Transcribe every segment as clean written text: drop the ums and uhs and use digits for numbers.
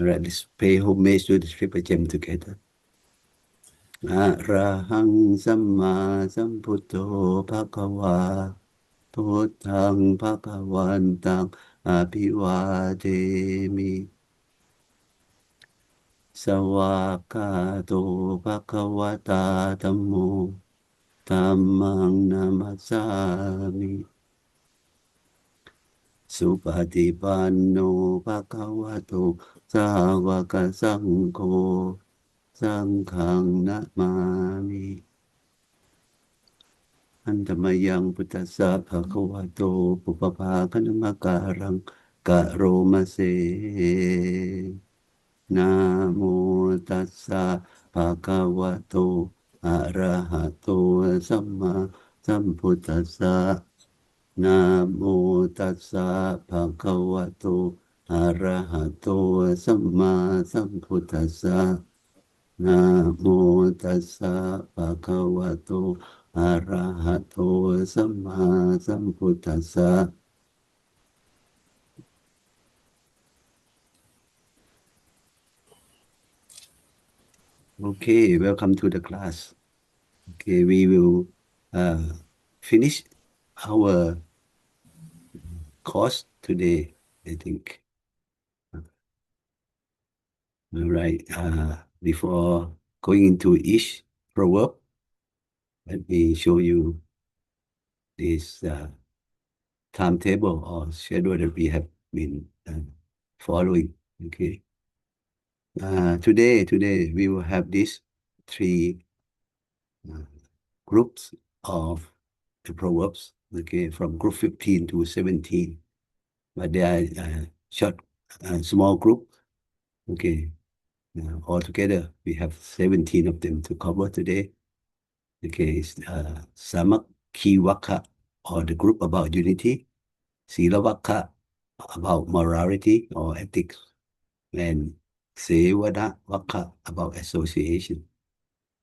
All right, let's pay homage to the triple gem together. Arahang Samma Sambuddho Bhagava Buddhang Bhagavantang Abhivademi Sawakato Bhagavata Dhammo Dhammang Namasami Supatipanno Bhagavato Sāvaka Sangho Sanghang Namami Antamayang Buddhassa Bhagavato Pupapakanamakarang Karomase Namo Tassa Bhagavato Arahato Samma Sambuddhassa Namo Tassa Bhagavato Arahato Samma Sambuddhassa Namo Tassa Bhagavato Arahato Samma Sambuddhassa. Okay, welcome to the class. Okay, we will finish our course today, I think. All right. Before going into each proverb, let me show you this timetable or schedule that we have been following. Okay. Today we will have these three groups of the proverbs. Okay, from group 15 to 17, but they are short, small group. Okay, altogether we have 17 of them to cover today. Okay, it's Samakhiwaka, or the group about unity, Silavaka, about morality or ethics, and Sevadavaka, about association.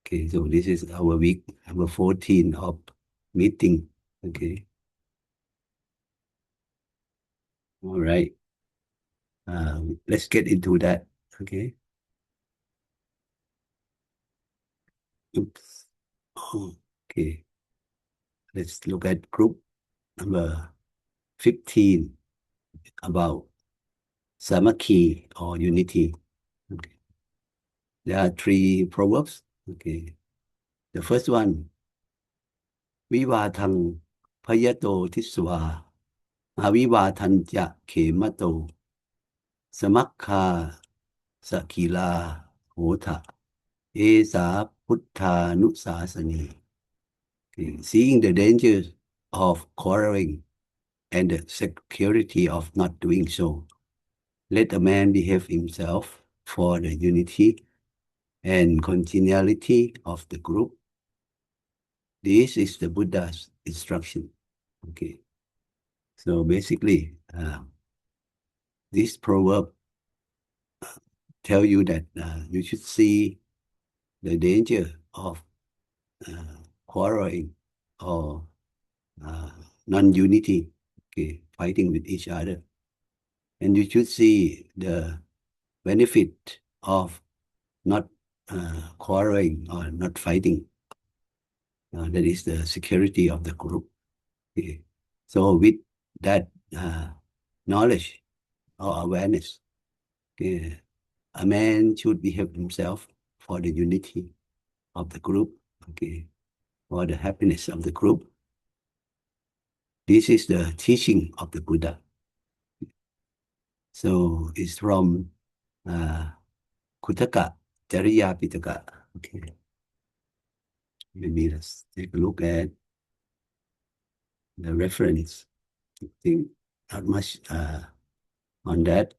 Okay, so this is our week number 14 of meeting. Okay. All right. Let's get into that. Okay. Oops. Okay. Let's look at group number 15 about Samakhi or unity. Okay. There are three proverbs. Okay. The first one, Vivatang Payato Tiswa, Avivatanja Kemato, Samakha Sakila Hota, Esa Putthanusasani. Okay. Seeing the dangers of quarreling and the security of not doing so, let a man behave himself for the unity and continuality of the group. This is the Buddha's instruction. Okay. So basically, this proverb tell you that you should see the danger of quarreling or non-unity, okay, fighting with each other. And you should see the benefit of not quarreling or not fighting. That is the security of the group. Okay. So with that knowledge or awareness, okay, a man should behave himself for the unity of the group, okay, for the happiness of the group. This is the teaching of the Buddha. So it's from Kutaka, Jariya Pitaka. Okay. Maybe let's take a look at the reference. I think not much on that.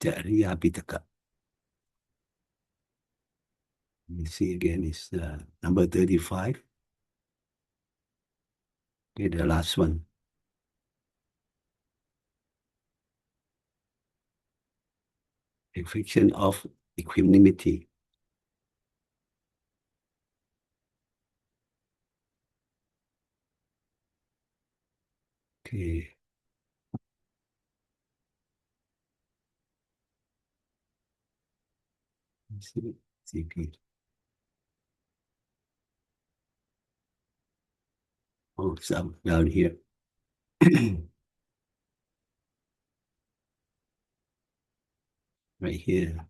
Jariya Pitaka. Let me see again, it's number 35. Okay, the last one. A fiction of equanimity. Okay. CP. Oh, some down here. Right here.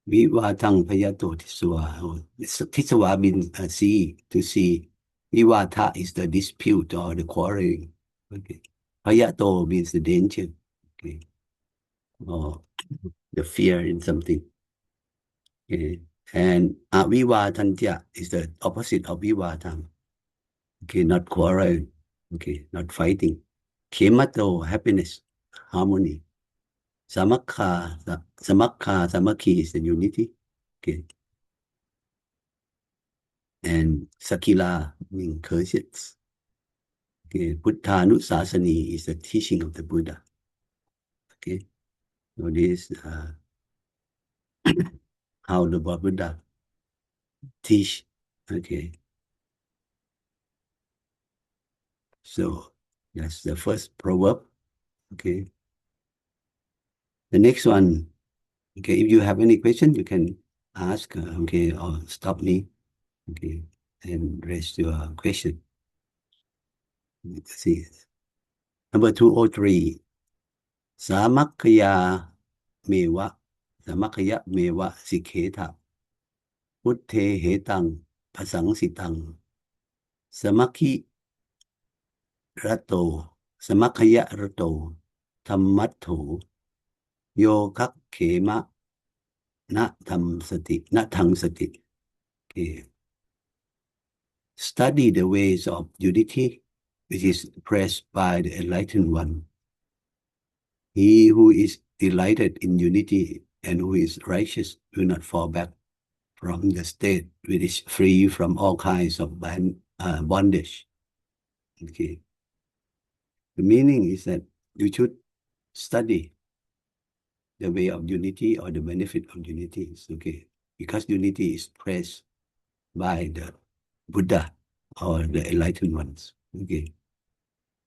Vivata Payato Tiswa. Oh, Tiswa means see, to see. Vivata is the dispute or the quarreling. Okay. Payato means the danger. Okay. Or the fear in something. Okay. And Avivadantya is the opposite of Vivata. Okay, not quarrel. Okay, not fighting. Kemato, happiness, harmony. Samakhi is the unity. Okay. And Sakila means courteous. Okay. Buddhanusasani is the teaching of the Buddha. Okay. So this how the Buddha teach. Okay. So that's the first proverb. Okay. The next one. Okay. If you have any question, you can ask. Okay, or stop me. Okay, and raise your question. Let's see. Number 203. Samakkaya meva. Samakkaya meva sikheta. Putte hetang pasang sitang. Samakhi rato. Samakkaya rato. Tammatto. Yokak khema. Na tam sati. Na tang sati. Okay. Study the ways of unity, which is pressed by the enlightened one. He who is delighted in unity and who is righteous will not fall back from the state which is free from all kinds of bondage. Okay. The meaning is that you should study the way of unity or the benefit of unity. Okay. Because unity is praised by the Buddha or the enlightened ones. Okay.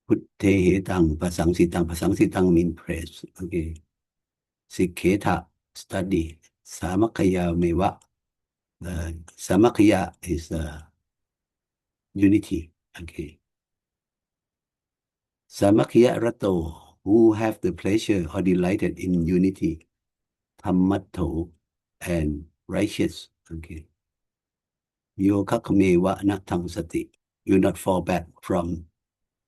Putte hetang pasang sitang. Pasang sitang means praise. Okay. Sikheta, study. Samakaya meva. Samakya is unity. Okay. Samakya rato, who have the pleasure or delighted in unity. Tammatto, and righteous. Okay. Yokakameva natang sati. You not fall back from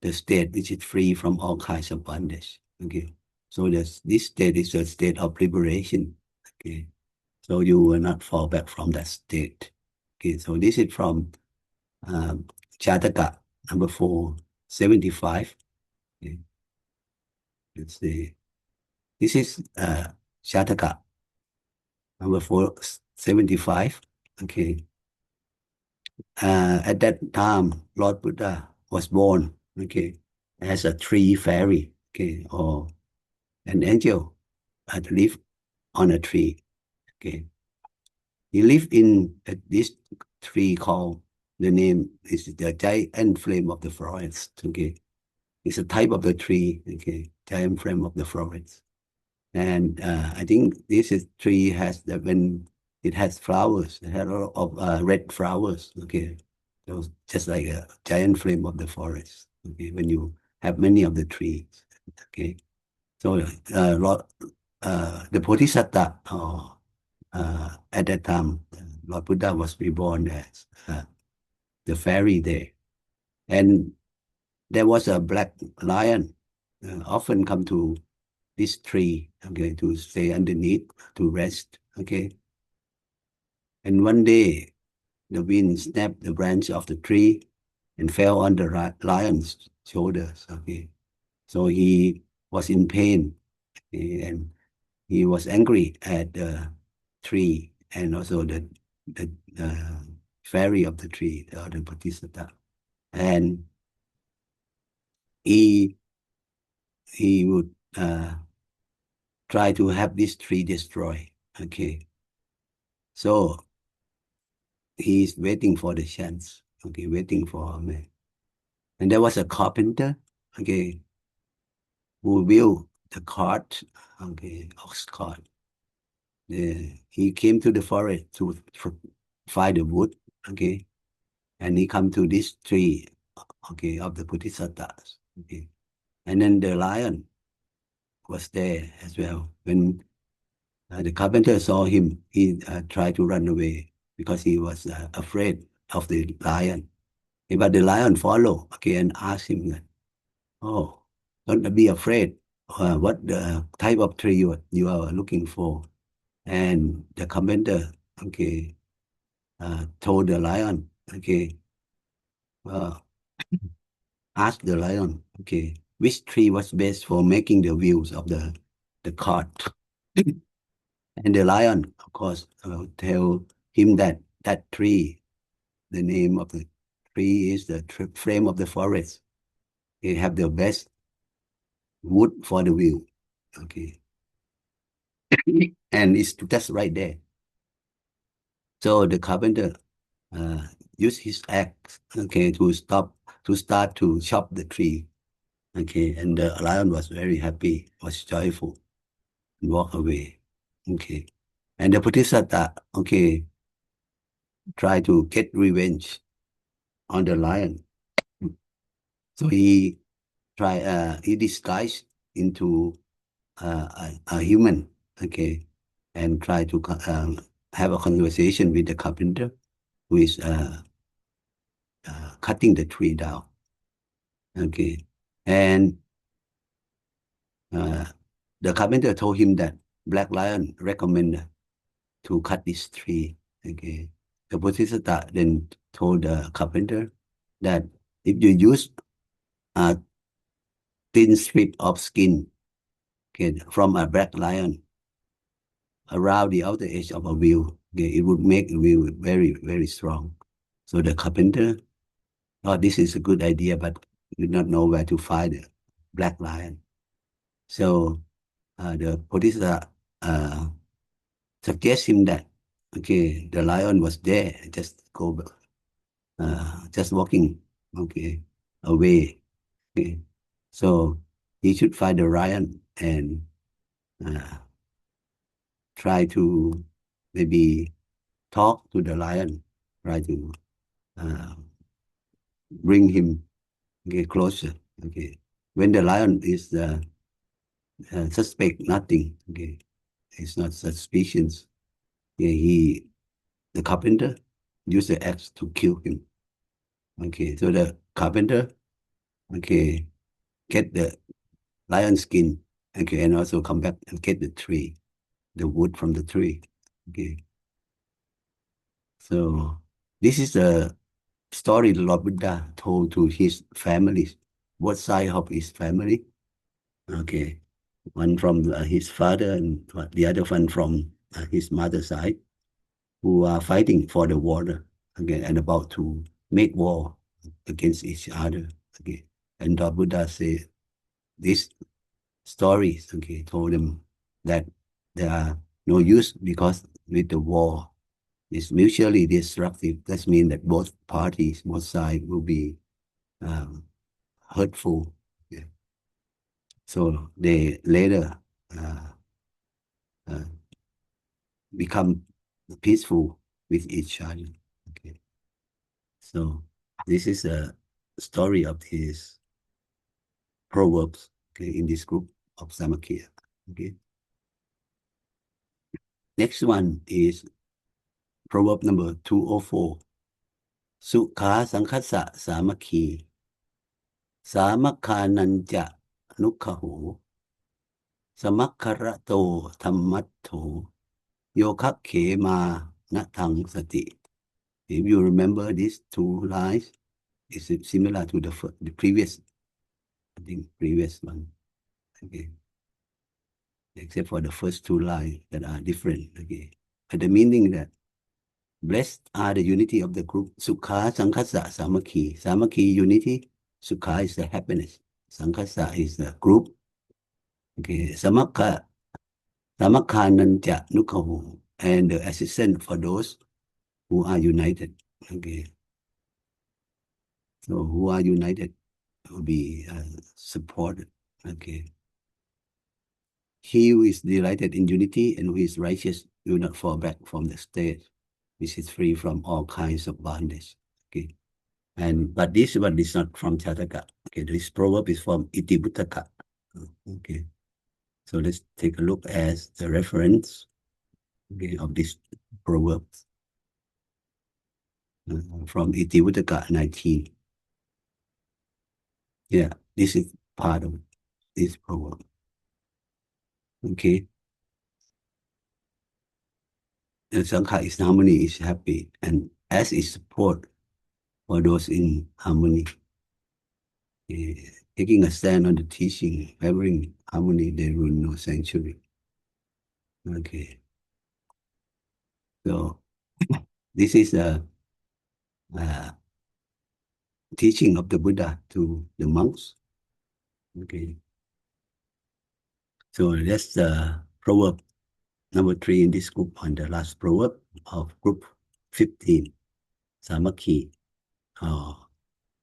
the state which is free from all kinds of bondage. Okay. So this state is a state of liberation. Okay. So you will not fall back from that state. Okay. So this is from Jataka, number 475. Okay. Let's see. This is Jataka, number 475. Okay. At that time, Lord Buddha was born, okay, as a tree fairy, okay, or an angel that lived on a tree. Okay. He lived in this tree called, the name is the giant flame of the forest. Okay. It's a type of the tree, okay, giant flame of the forest. And I think this tree has when it has flowers, it has a lot of red flowers. Okay, so just like a giant flame of the forest. Okay, when you have many of the trees. Okay, so the Bodhisattva at that time, Lord Buddha was reborn as the fairy there, and there was a black lion often come to this tree, okay, to stay underneath, to rest, okay. And one day, the wind snapped the branch of the tree and fell on the lion's shoulders, okay. So he was in pain, okay, and he was angry at the tree and also the fairy of the tree, the Bodhisattva. And he would try to have this tree destroyed, okay. So he's waiting for the chance, okay, waiting for a man. And there was a carpenter, okay, who built the cart, okay, ox cart. He came to the forest to find the wood, okay, and he come to this tree, okay, of the Bodhisattvas, okay, and then the lion was there as well. When the carpenter saw him, he tried to run away because he was afraid of the lion. But the lion followed, okay, and asked him that, oh, don't be afraid. What the type of tree you are looking for? And the carpenter, okay, told the lion, okay, uh, asked the lion, okay, which tree was best for making the wheels of the cart? And the lion, of course, tell him that that tree, the name of the tree is the frame of the forest. It have the best wood for the wheel. Okay. And it's just right there. So the carpenter uh, used his axe, okay, to start to chop the tree. Okay. And the lion was very happy, was joyful, and walk away. Okay. And the Bodhisattva, okay, try to get revenge on the lion. So he disguised into a human, okay, and try to have a conversation with the carpenter who is cutting the tree down, okay, and uh, the carpenter told him that Black Lion recommended to cut this tree, okay. The Bodhisattva then told the carpenter that if you use a thin strip of skin, okay, from a black lion around the outer edge of a wheel, okay, it would make the wheel very, very strong. So the carpenter thought this is a good idea, but did not know where to find the black lion. So the Bodhisattva suggest him that, okay, the lion was there, just walking, okay, away. Okay. So he should find the lion and uh, try to maybe talk to the lion, try to uh, bring him, okay, closer. Okay, when the lion is suspect nothing, okay, it's not suspicious. Okay, the carpenter used the axe to kill him. Okay, so the carpenter, okay, get the lion skin, okay, and also come back and get the tree, the wood from the tree. Okay, so this is a story the Lord Buddha told to his families, both sides of his family. Okay, one from his father and the other one from his mother's side, who are fighting for the water, okay, and about to make war against each other. Okay, and the Buddha said these stories, okay, told them that there are no use because with the war is mutually destructive. That means that both parties, both sides will be um, hurtful. Yeah. So they later uh, uh, become peaceful with each other. Okay. So this is a story of his proverbs, okay, in this group of Samakya. Okay. Next one is proverb number 204. Sukha Sankhasa Samakhi. Samakhananja Nukhaho. Samakkarato Tammatto. Yokakhe ma natang sati. If you remember these two lines, it's similar to the previous, I think, previous one. Okay. Except for the first two lines that are different. Okay. But the meaning that blessed are the unity of the group. Sukha, Sankhasa, Samakhi. Samakhi, unity. Sukha is the happiness. Sankhasa is the group. Okay. Samakhananja Nukhahu. And the assistance for those who are united. Okay. So who are united? will be supported. Okay. He who is delighted in unity and who is righteous will not fall back from the state, which is free from all kinds of bondage. Okay. But this one is not from Chataka. Okay, this proverb is from Itibuttaka. Okay. So let's take a look at the reference, okay, of this proverb from Itivuttaka 19. Yeah, this is part of this proverb. Okay. The Sangha is harmony, is happy, and as is support for those in harmony. Taking a stand on the teaching, having harmony, there will no sanctuary. Okay. So this is a teaching of the Buddha to the monks. Okay. So that's the proverb number 3 in this group, on the last proverb of group 15, Samakhi,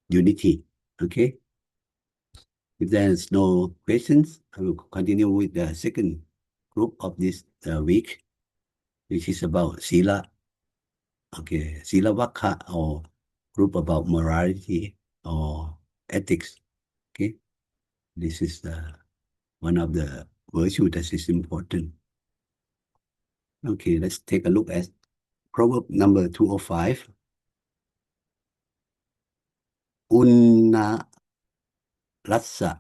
unity. Okay. If there's no questions, I will continue with the second group of this week, which is about Sila. Okay, Sila Vakha, or group about morality or ethics. Okay, this is one of the virtues that is important. Okay, let's take a look at proverb number 205. Unna Rassa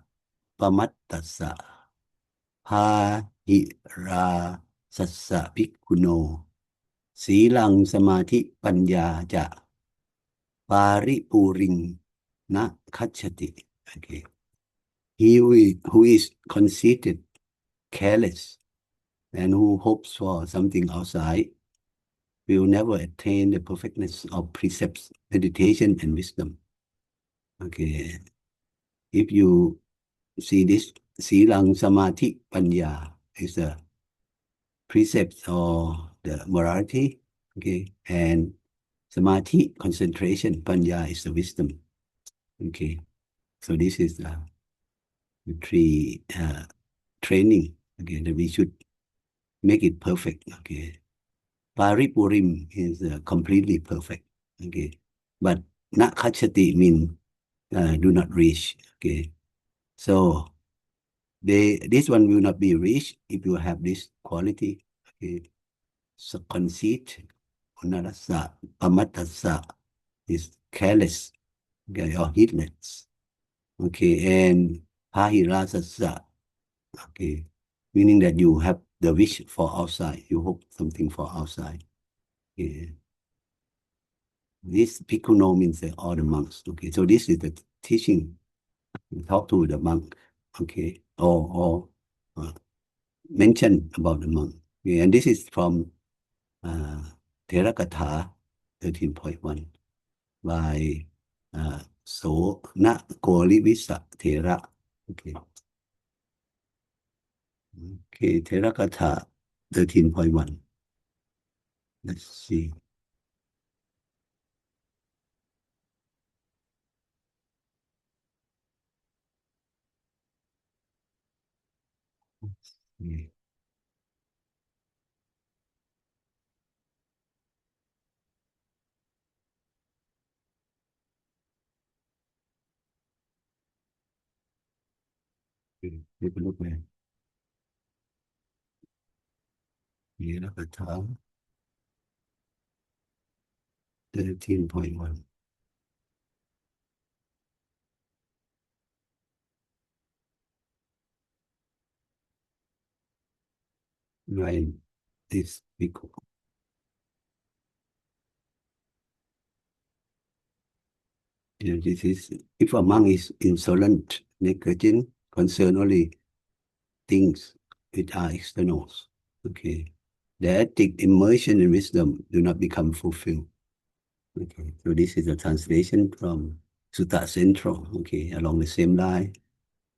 Pamattassa Pahi Ra Sassa Bhikkhuno Silang Samadhi Panya Ja Paripuring Na Kachati. Okay. He who is conceited, careless, and who hopes for something outside will never attain the perfectness of precepts, meditation, and wisdom. Okay. If you see this, Silang Samadhi Panya is the precepts or the morality, okay, and Samadhi, concentration, Panya is the wisdom. Okay. So this is the three training, okay, that we should make it perfect. Okay. Paripurim is completely perfect. Okay. But nakachati means do not reach. Okay. So this one will not be reached if you have this quality. Okay. So conceit, unarasa, pamatasa is careless, okay, or heedless. Okay. And pahirasasa, okay, meaning that you have the wish for outside, you hope something for outside. Okay. This Bhikkhuno means all the monks. Okay, so this is the teaching. Talk to the monk. Okay, or mention about the monk. Okay, and this is from Therakatha 13.1 by So Na Korivisa Thera. Okay. Okay, Therakatha 13.1. Let's see. Okay. Take a look at Therakatha 13.1. Right. This bhikkhu. This is, if a monk is insolent, negligent, concerned only things which are externals, okay, the ethic, immersion, and wisdom do not become fulfilled. Okay, so this is a translation from Sutta Central, okay, along the same line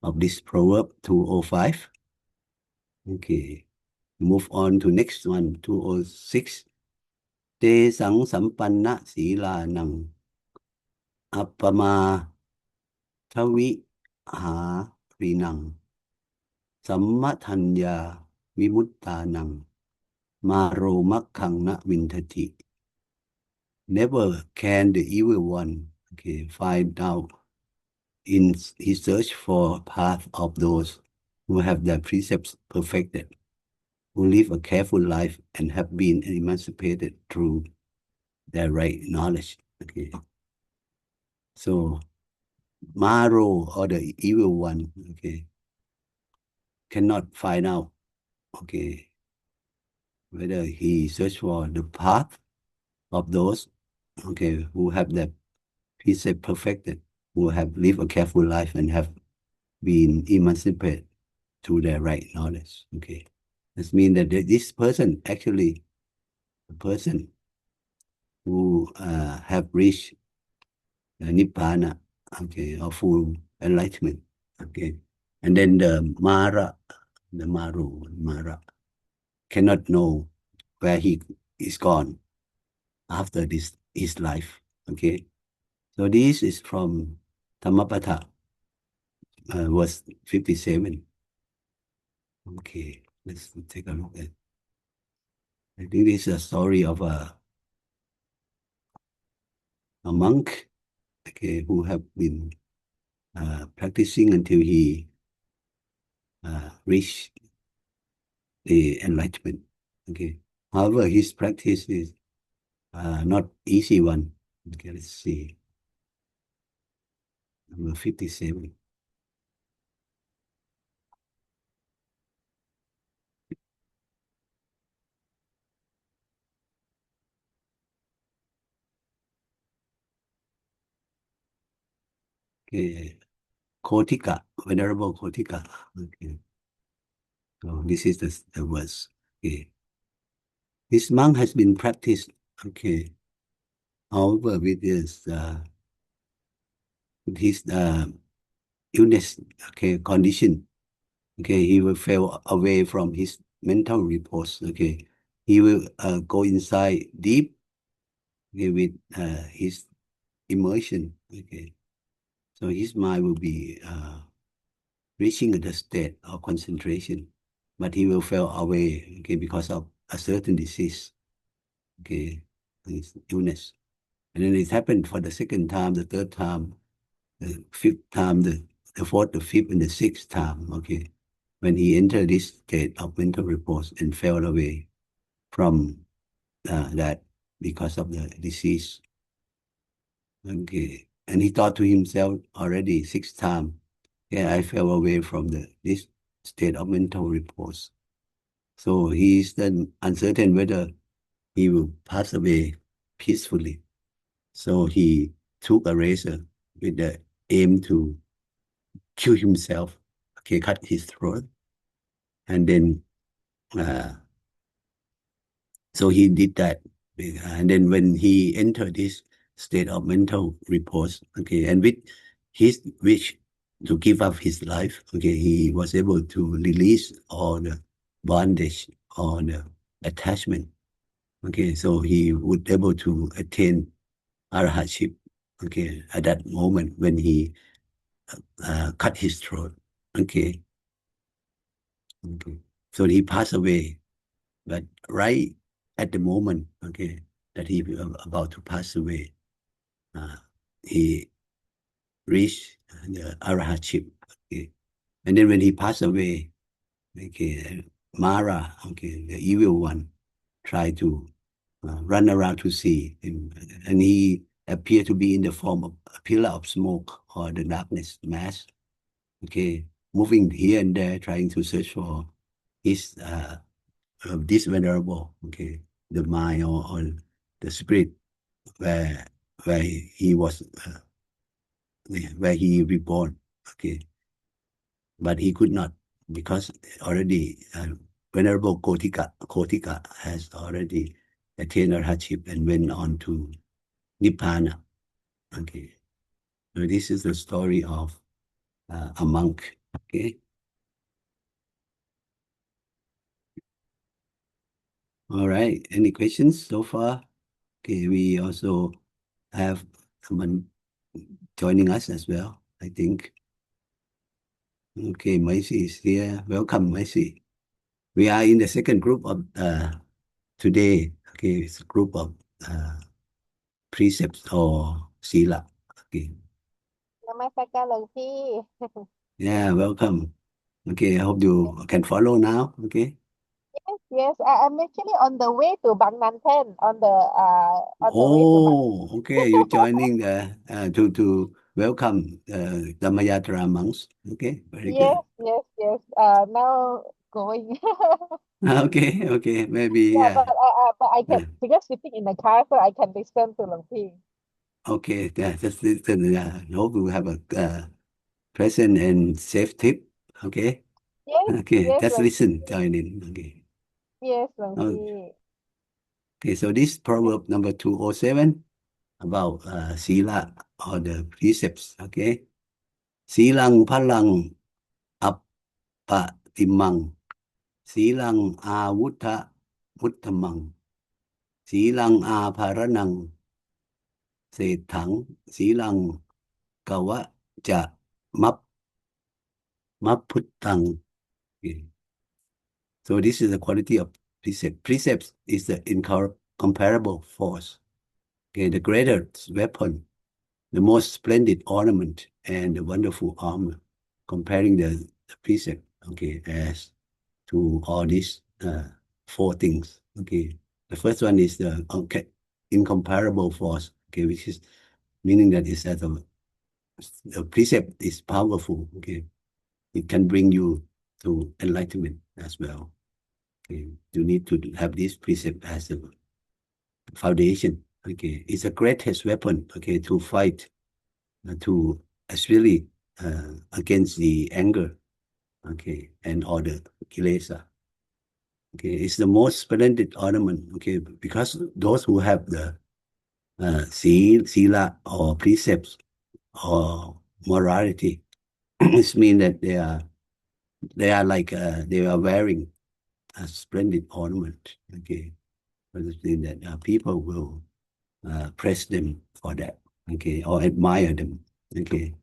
of this proverb 205. Okay, move on to next one, 206. Te sang sampanna sila nang apama ทวิหารีนังสัมมทัญญาวิมุตตานังมาโรมัคคังนะวินทติ Never can the evil one, find out in his search for path of those who have their precepts perfected, who live a careful life and have been emancipated through their right knowledge. Okay. So Maro or the evil one, cannot find out, whether he search for the path of those, who have their precept perfected, who have lived a careful life and have been emancipated through their right knowledge. Okay. This means that this person actually a person who have reached Nibbana, or full enlightenment. Okay. And then the Mara, cannot know where he is gone after this his life. Okay. So this is from Dhammapatha, verse 57. Okay, let's take a look at. I think this is a story of a monk, who have been practicing until he reached the enlightenment. Okay, however, his practice is not easy one. Okay, let's see. Number 57. Okay, Kotika, Venerable Kotika. Okay, so this is the verse. Okay, this monk has been practiced. Okay, however, with his illness, condition, he will fall away from his mental repose. He will go inside deep, with his immersion. So his mind will be reaching the state of concentration, but he will fall away, because of a certain disease, his illness. And then it happened for the second time, the third time, the fifth time, the fourth, the fifth, and the sixth time. When he entered this state of mental repose and fell away from that because of the disease. And he thought to himself already sixth time, I fell away from this state of mental repose. So he is then uncertain whether he will pass away peacefully. So he took a razor with the aim to kill himself, cut his throat. And then, so he did that. And then when he entered this state of mental repose, and with his wish to give up his life, he was able to release all the bondage, all the attachment. So he would able to attain arhatship, at that moment when he cut his throat. So he passed away, but right at the moment, that he was about to pass away, he reached the arhatship. And then when he passed away, Mara, the evil one, tried to run around to see him, and he appeared to be in the form of a pillar of smoke or the darkness mass, moving here and there, trying to search for his this venerable, the mind or the spirit where he was, where he reborn, but he could not, because already Venerable Kotika has already attained arhatship and went on to Nibbana. So this is the story of a monk. All right. Any questions so far? We also have someone joining us as well. I think. Okay, Macy is here. Welcome, Macy. We are in the second group of today. Okay, it's a group of precepts or sila. Okay. นมัสการหลวงพี่ Yeah, welcome. Okay, I hope you can follow now. Okay. Yes, yes. I'm actually on the way to Bang Nanten, on the way to Bang. Oh, okay. You joining the to welcome the Mayatra monks. Okay, very Yes, good. yes, yes. Now going. Okay, okay. Maybe Yeah, but I can uh, because sitting in the car, so I can listen to Hluang Pi. okay. Yeah, just listen. Hope you have a present and safe trip. Okay. Yes, Okay. yes, Just Hluang listen. Pi. Join in. Okay. Yes, Hluang Oh, Pi. okay. So this proverb number 207 about sila or the precepts. Okay. Silang palang appatimang. Silang awutta uttamang. Silang aparanang setang. Silang kawa ja map maputtang. Okay. So this is the quality of precept. Precepts is the incomparable force. Okay, the greatest weapon, the most splendid ornament, and the wonderful armor. Comparing the precept, okay, as to all these four things. Okay, the first one is the incomparable force. Okay, which is meaning that is that the precept is powerful. Okay, it can bring you to enlightenment as well. Okay, you need to have this precept as a foundation. Okay, it's a greatest weapon. Okay, to fight to actually against the anger. Okay, and all the kilesa. Okay, it's the most splendid ornament. Okay, because those who have the sila or precepts or morality, it means that they are like they are wearing a splendid ornament. Okay, but it means that people will praise them for that. Okay, or admire them. Okay,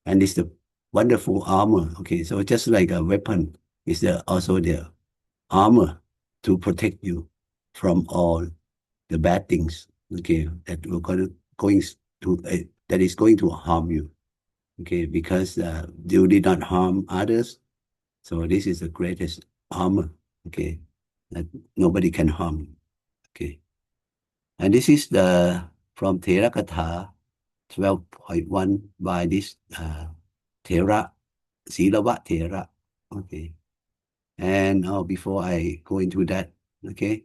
and it's the wonderful armor. Okay, so just like a weapon, is also the armor to protect you from all the bad things. Okay, that will going to that is going to harm you. Okay, because you did not harm others, so this is the greatest armor. Okay, that nobody can harm you. Okay, and this is the from Therakatha 12.1 by this Thera, Silava Thera. Okay. And before I go into that, okay,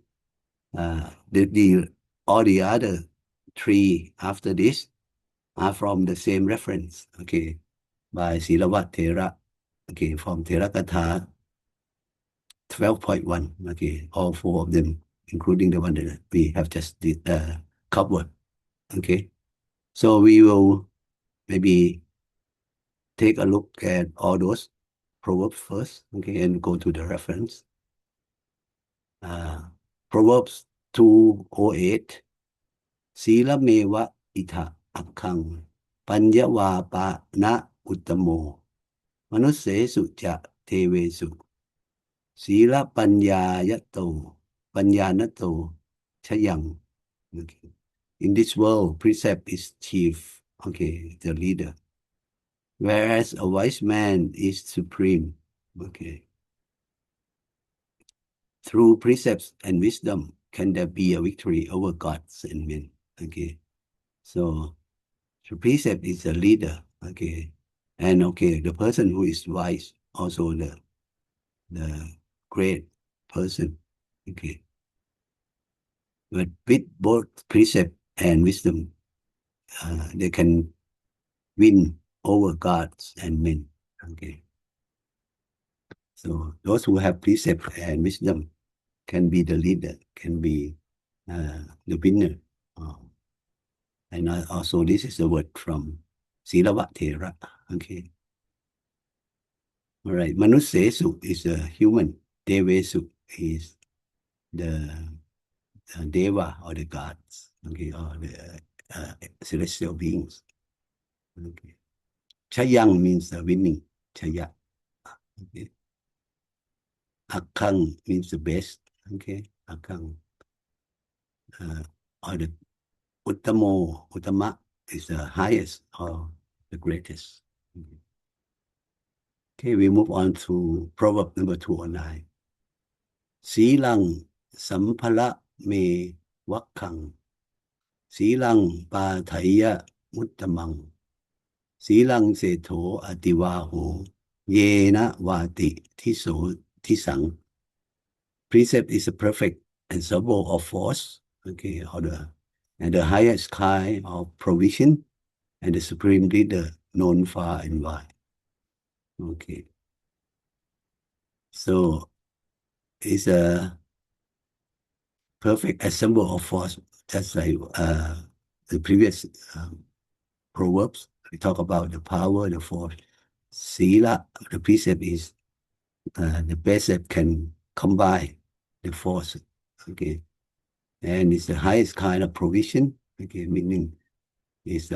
the all the other three after this are from the same reference, okay, by Silava Thera, okay, from Therakatha 12.1, okay, all four of them, including the one that we have just covered, okay. So we will maybe take a look at all those proverbs first, okay, and go to the reference. Proverbs 208, Sila mewa ita akang, Panyava pa na uttamo, Manusesu ja tevesu, Sila panyanato chayang. Okay. In this world, precept is chief, okay, the leader, whereas a wise man is supreme. Okay. Through precepts and wisdom, can there be a victory over gods and men? Okay. So precept is a leader. Okay. And okay, the person who is wise, also the great person. Okay. But with both precept and wisdom, they can win over gods and men. Okay. So those who have precept and wisdom can be the leader, can be the winner. And also, this is a word from Silavatera. Okay. All right. Manusesu is a human. Devesu is the deva or the gods. Okay. Or the celestial beings. Okay. Chayang means winning. Chaya. Okay. Akang means the best. Okay. Akang. Or the Uttama is the highest or the greatest. Okay, we move on to Proverb number 209. Silang sampala me wakang. Silang pa thaya muttamang. Silang seto atiwaho. Yena wati tiso tisang. Precept is a perfect ensemble of force, okay, or the highest kind of provision, and the supreme leader known far and wide. Okay. So it's a perfect ensemble of force, just like the previous Proverbs. We talk about the power, the force. Sila, the precept is the best that can combine the force. Okay. And it's the highest kind of provision. Okay, meaning it's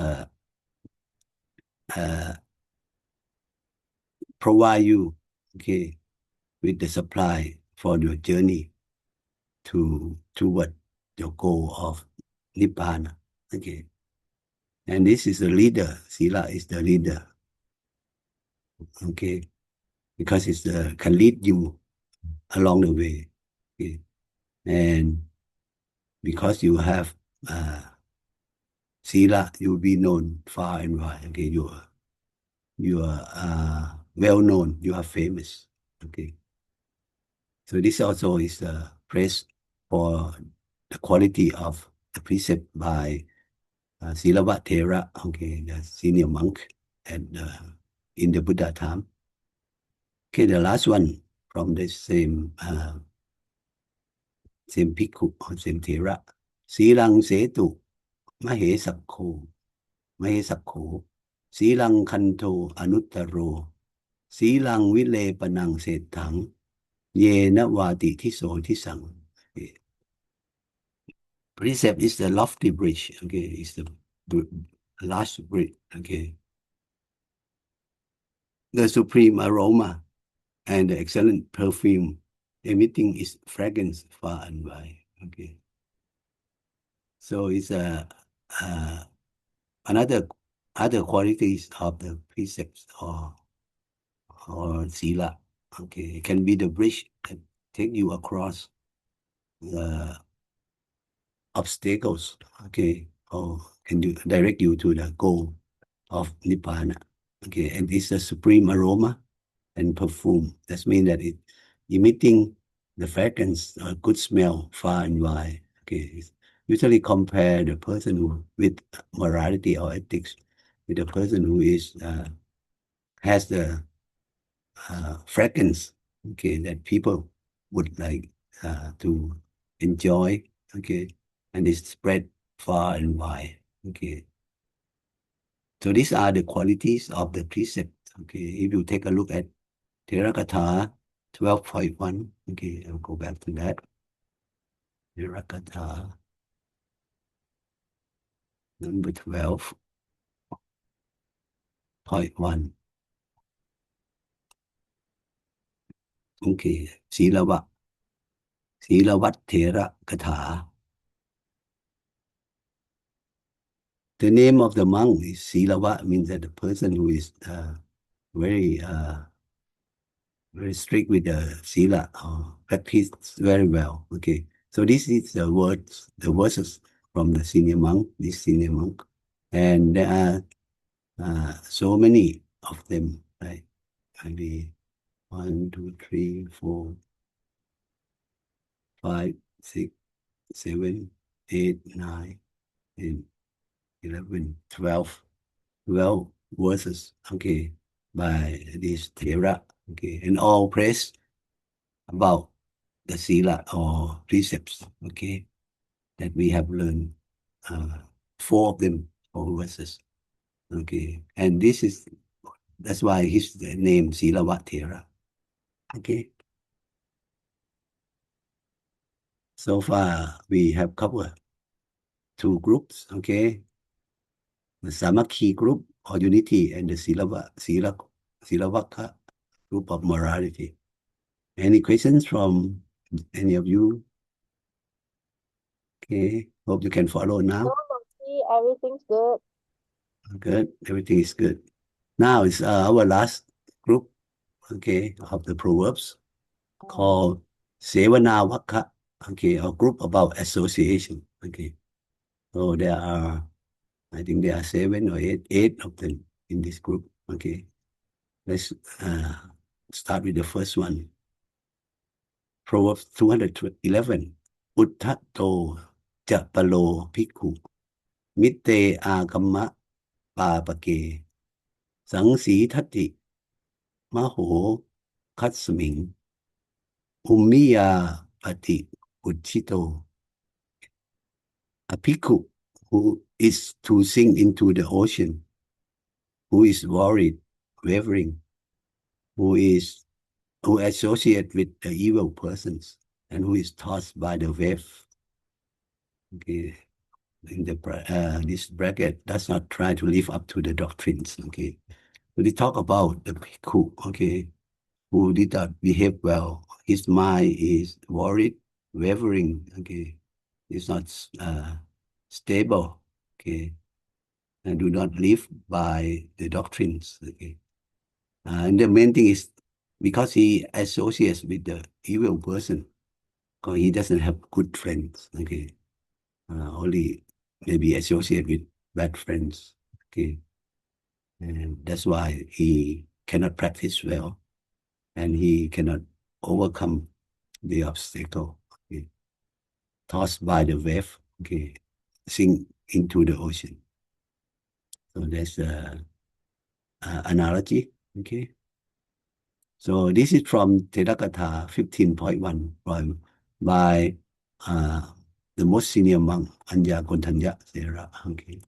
provide you, okay, with the supply for your journey toward your goal of Nibbana. Okay. And this is the leader. Sila is the leader. Okay. Because it's can lead you along the way. Okay. And because you have Sila, you'll be known far and wide. Okay. You are well known. You are famous. Okay. So this also is the praise for the quality of the precept by Silavat okay, the senior monk in the Buddha time. Okay, the last one from the same Bhikkhu or same Thera. Silang Setu Mahe Sakko Mahe Sakko Silang Kanto Anuttaro Silang Vile Panang Setang Yena Vati Tiso Tisang. Okay. Precept is the lofty bridge. Okay, it's the last bridge. Okay. The supreme aroma and the excellent perfume emitting its fragrance far and wide. Okay. So it's another other qualities of the precepts or sila. Okay. It can be the bridge that take you across the obstacles. Okay. Or can direct you to the goal of Nibbana. Okay. And it's the supreme aroma and perfume. That means that it emitting the fragrance, a good smell far and wide. Okay, it's usually compare the person who with morality or ethics with the person who is has the fragrance. Okay, that people would like to enjoy. Okay, and it's spread far and wide. Okay, so these are the qualities of the precept. Okay, if you take a look at Therakatha 12.1. Okay, I'll go back to that. Therakatha number 12.1. Okay, Silavat Therakatha. The name of the monk is Silavat, means that the person who is very very strict with the sila or practice very well. Okay, so this is the verses from the senior monk, this senior monk, and there are so many of them, right? Maybe 1, 2, 3, 4, 5, 6, 7, 8, 9, 10, 11, 12 verses, okay, by this Thera, okay, and all praise about the Sila or precepts, okay, that we have learned, uh, 4 of them, 4 verses, okay, and that's why his name Silavat Thera, okay. So far, we have covered 2 groups, okay. The Samakhi group or unity, and the Silavaka group of morality. Any questions from any of you? Okay, hope you can follow now. No, see, everything's good. Good, everything is good. Now it's our last group, okay, of the Proverbs called Sevanavaka, okay, a group about association, okay. So I think there are 7 or 8 of them in this group, okay. Let's start with the first one. Proverbs 211. Uttato Japalo Piku Mitte Agama Papake Sang Sĩ Thati Maho Katsming Umiya Pati Uchito. A piku who is to sink into the ocean, who is worried, wavering, who associate with the evil persons, and who is tossed by the wave. Okay, in this bracket does not try to live up to the doctrines. Okay, so they talk about the bhikkhu. Okay, who did not behave well. His mind is worried, wavering. Okay, it's not stable. Okay, and do not live by the doctrines. Okay, and the main thing is because he associates with the evil person, because he doesn't have good friends. Okay, only maybe associate with bad friends. Okay, and that's why he cannot practice well, and he cannot overcome the obstacle. Okay, tossed by the wave. Okay, sink into the ocean. So that's the analogy. Okay. So this is from Tedakatha 15.1 by the most senior monk, Anya Kontanya Sera. Okay.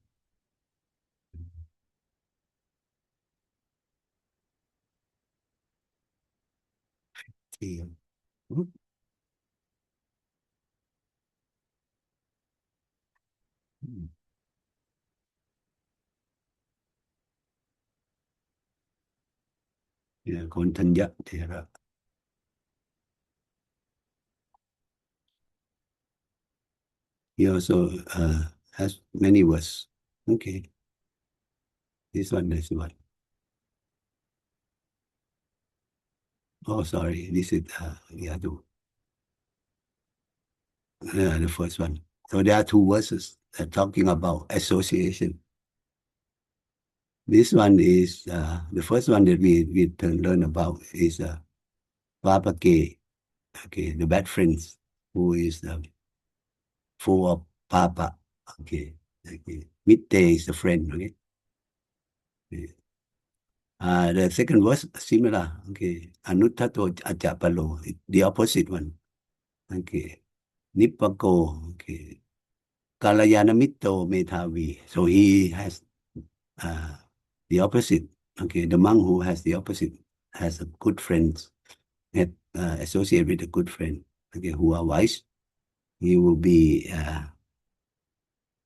Yeah, Kontanya Sera. He also has many words. Okay. This one. Oh, sorry. This is the first one. So there are 2 verses talking about association. This one is the first one that we learn about is Vapake, okay, the bad friends, who is full of Papa, okay. Midday is the friend, okay. The second verse similar, okay. Anuttato Ajapalo, the opposite one, okay. Nippako, okay. Kalayanamitta Metavi, so he has the opposite, okay. The monk who has the opposite has a good friends, that associate with a good friend, okay, who are wise. He will be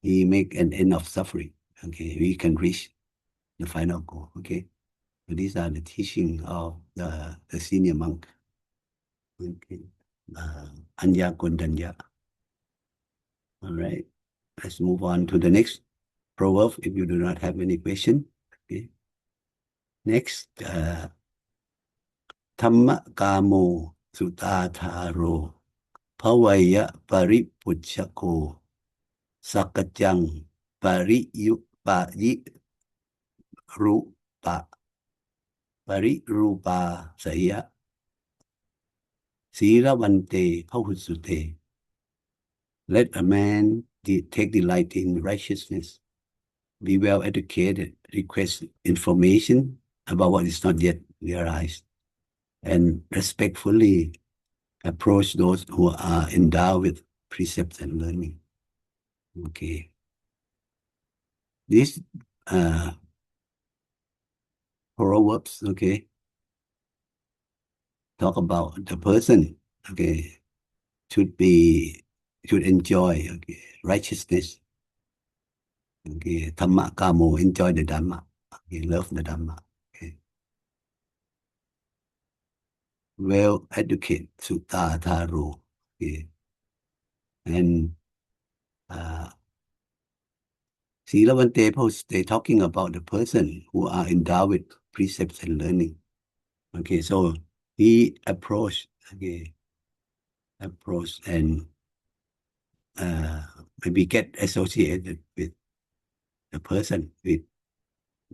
he make an end of suffering. Okay, we can reach the final goal. Okay, so these are the teaching of the senior monk. Okay, Anya Kondanya. All right, let's move on to the next proverb. If you do not have any question, okay. Next, Thamma Kamo Sutataro Pavaya Paripuchako Sakajang Rupa Parirupa Saya Siravante Pahusute. Let a man take delight in righteousness, be well educated, request information about what is not yet realized, and respectfully approach those who are endowed with precepts and learning. Okay. These proverbs, okay, talk about the person, okay, should enjoy, okay, righteousness, okay, Dhamma Kamo, enjoy the Dhamma, He loved the Dhamma. Okay. Well educated, Sutta Taro. Okay. And Silavante post, they talking about the person who are endowed with precepts and learning. Okay, so he approached, and maybe get associated with the person with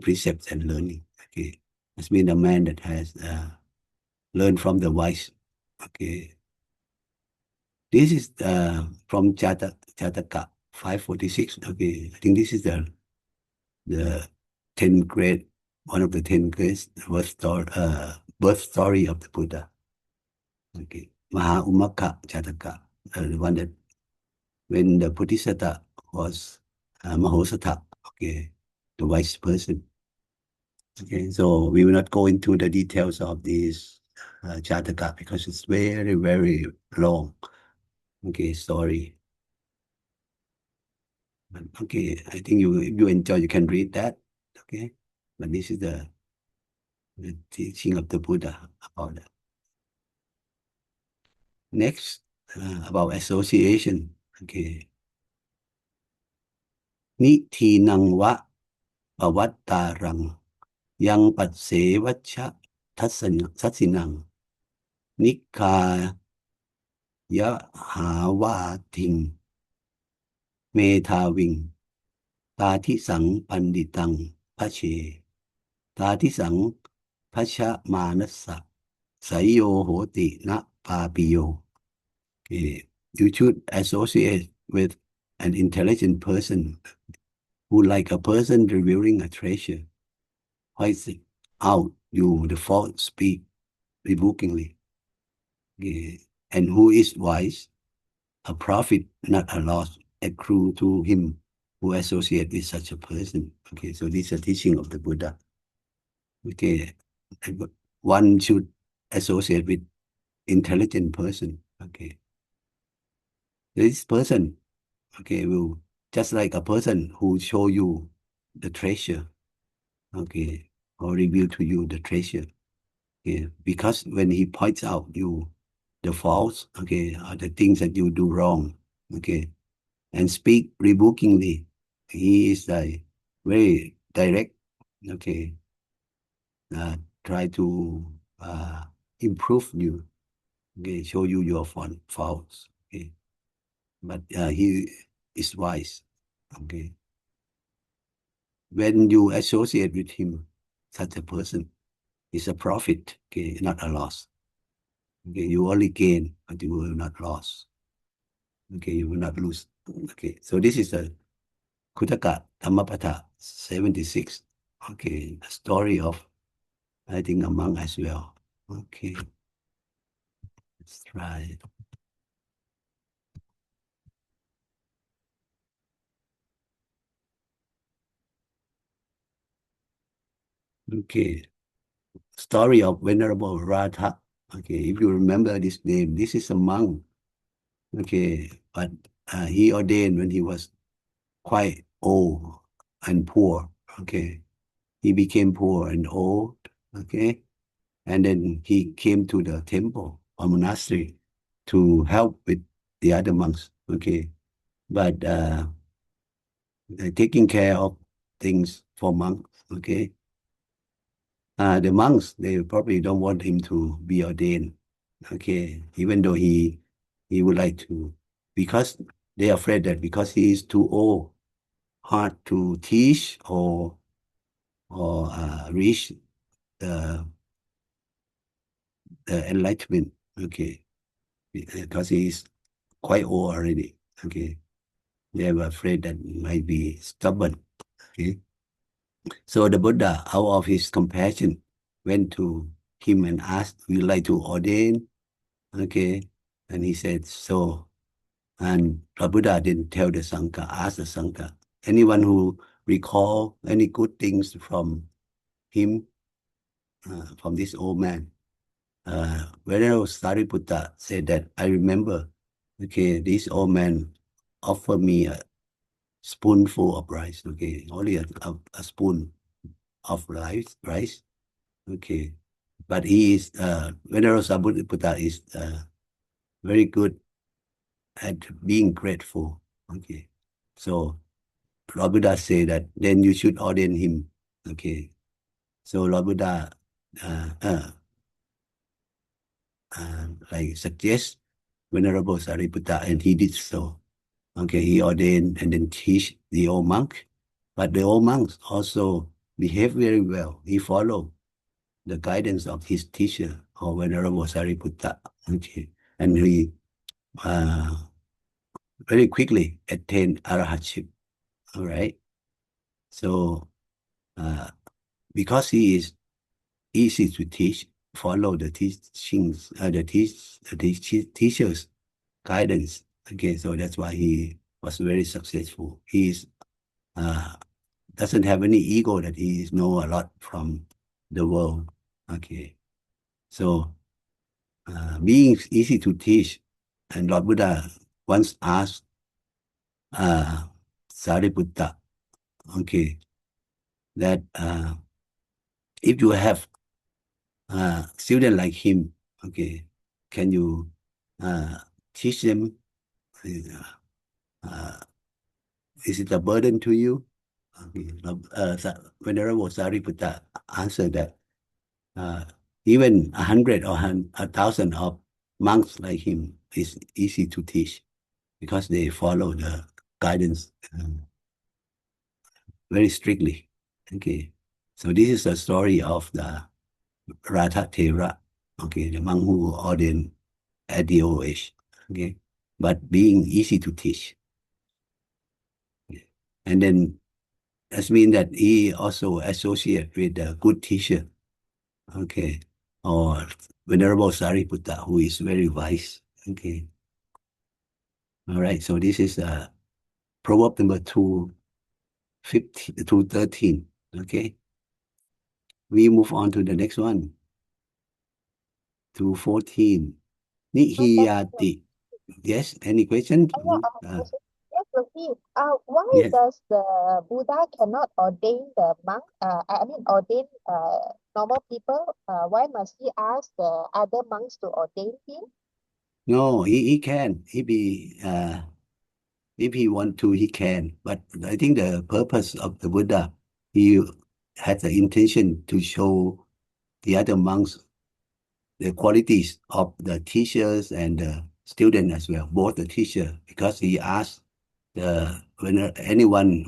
precepts and learning. Okay, has been a man that has learned from the wise. Okay, this is from Jataka 546. Okay, I think this is the 10 great, one of the 10 great birth story of the Buddha. Okay, Maha Umaka Jataka, the one that when the Bodhisattva was Mahosatha, okay, the wise person. Okay, so we will not go into the details of this Jataka because it's very, very long, okay, story. But, okay, I think you enjoy, you can read that, okay? But this is the teaching of the Buddha about that. Next, about association, okay. Niti nang wa pavattarang yang patse vacha tasinang nikaya havating metaving tati sang panditang pache tati sang pacha manasa sayo hoti na papiyo. Okay. You should associate with an intelligent person who, like a person revealing a treasure, points out you the fault, speak rebukingly. Okay. And who is wise, a profit, not a loss, accrue to him who associate with such a person. Okay, so this is a teaching of the Buddha. Okay, one should associate with intelligent person. Okay, this person, okay, will just like a person who show you the treasure, okay, or reveal to you the treasure. Okay, because when he points out you the faults, okay, or the things that you do wrong, okay, and speak rebukingly, he is like very direct, okay, try to improve you, okay, show you your faults, okay, but he is wise, okay. When you associate with him, such a person is a profit, okay, not a loss. Okay, you only gain, but you will not lose. Okay, you will not lose. Okay, so this is the Kutaka Dhammapatha 76. Okay, a story of, I think, a monk as well. Okay, let's try it. Okay, story of Venerable Radha. Okay, if you remember this name, this is a monk. Okay, but he ordained when he was quite old and poor. Okay, he became poor and old. Okay, and then he came to the temple or monastery to help with the other monks. Okay, but taking care of things for monks. Okay, the monks, they probably don't want him to be ordained. Okay, even though he would like to, because they're afraid that because he is too old, hard to teach or reach the enlightenment. Okay, because he is quite old already. Okay, they were afraid that he might be stubborn. Okay, so the Buddha, out of his compassion, went to him and asked, "Would you like to ordain?" Okay, and he said so. And the Buddha didn't tell the Sangha, ask the Sangha. Anyone who recall any good things from him, from this old man. Venerable Sariputta said that, I remember, okay, this old man offered me a spoonful of rice, okay, only a spoon of life, right? Okay. But he is, Venerable Sariputta is very good at being grateful. Okay. So Lord Buddha say that then you should ordain him. Okay. So Lord Buddha uh, uh, like suggest Venerable Sariputta, and he did so. Okay, he ordained and then teach the old monk, but the old monks also behave very well. He followed the guidance of his teacher or Venerable Sariputta. Okay, and he uh, very quickly attained arahatship. All right, so uh, because he is easy to teach, follow the teachings, the teachers' guidance. Okay, so that's why he was very successful. He is doesn't have any ego that he know a lot from the world. Okay, so being easy to teach, and Lord Buddha once asked Sariputta, okay, that if you have student like him, okay, can you uh, teach them? Uh, uh, is it a burden to you? Okay. Venerable Sariputta answered that uh, even 100 or 1,000 of monks like him is easy to teach because they follow the guidance very strictly. Okay, so this is the story of the Ratha Thera, okay, the monk who ordained at the old age, okay, but being easy to teach. Okay. And then that means that he also associate with a good teacher, okay, or Venerable Sariputta, who is very wise, okay. All right, so this is Proverb number 213, okay. We move on to the next one, 214. Oh, thank you. Nihiyati. Yes, any question? Yeah, question. Yes, Lucy. Why Yes. does the Buddha cannot ordain the monk? I mean, ordain normal people. Why must he ask the other monks to ordain him? No, he can. If he want to, he can. But I think the purpose of the Buddha, he had the intention to show the other monks the qualities of the teachers and the student as well, both the teacher, because he asked when anyone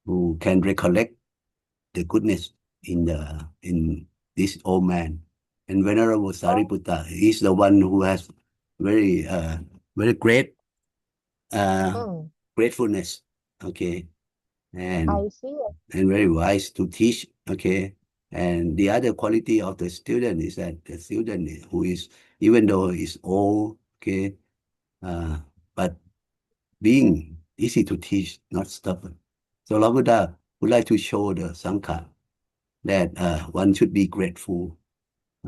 who can recollect the goodness in this old man. And Venerable Oh, Sariputta is the one who has very very great uh, mm, gratefulness, okay, and I see. and very wise to teach, okay. And the other quality of the student is that the student who is, even though is old, okay, uh, but being easy to teach, not stubborn. So Lord Buddha would like to show the Sangha that one should be grateful,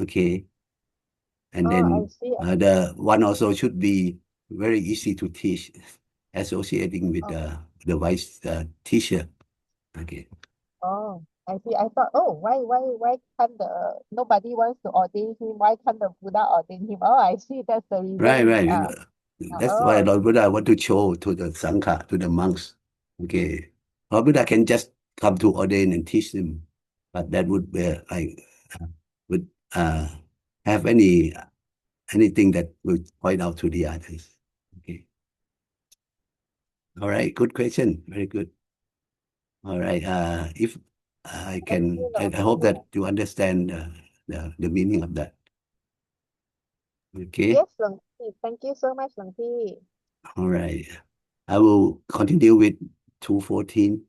okay, and Oh, I then see. the one also should be very easy to teach, associating with Oh, the wise teacher, okay. oh, I see. I thought, oh, why can't the nobody wants to ordain him? Why can't the Buddha ordain him? Oh, I see. That's the Right, reason. right. That's why Oh, Lord Buddha want to show to the Sangha, to the monks. Okay. Lord Buddha can just come to ordain and teach them, but that would be would uh, have anything that would point out to the others. Okay. All right. Good question. Very good. All right. If I thank can, you, I Lord. hope Yeah. that you understand the meaning of that. Okay. Yes, Long P. Thank you so much, Long P. All right. I will continue with 214.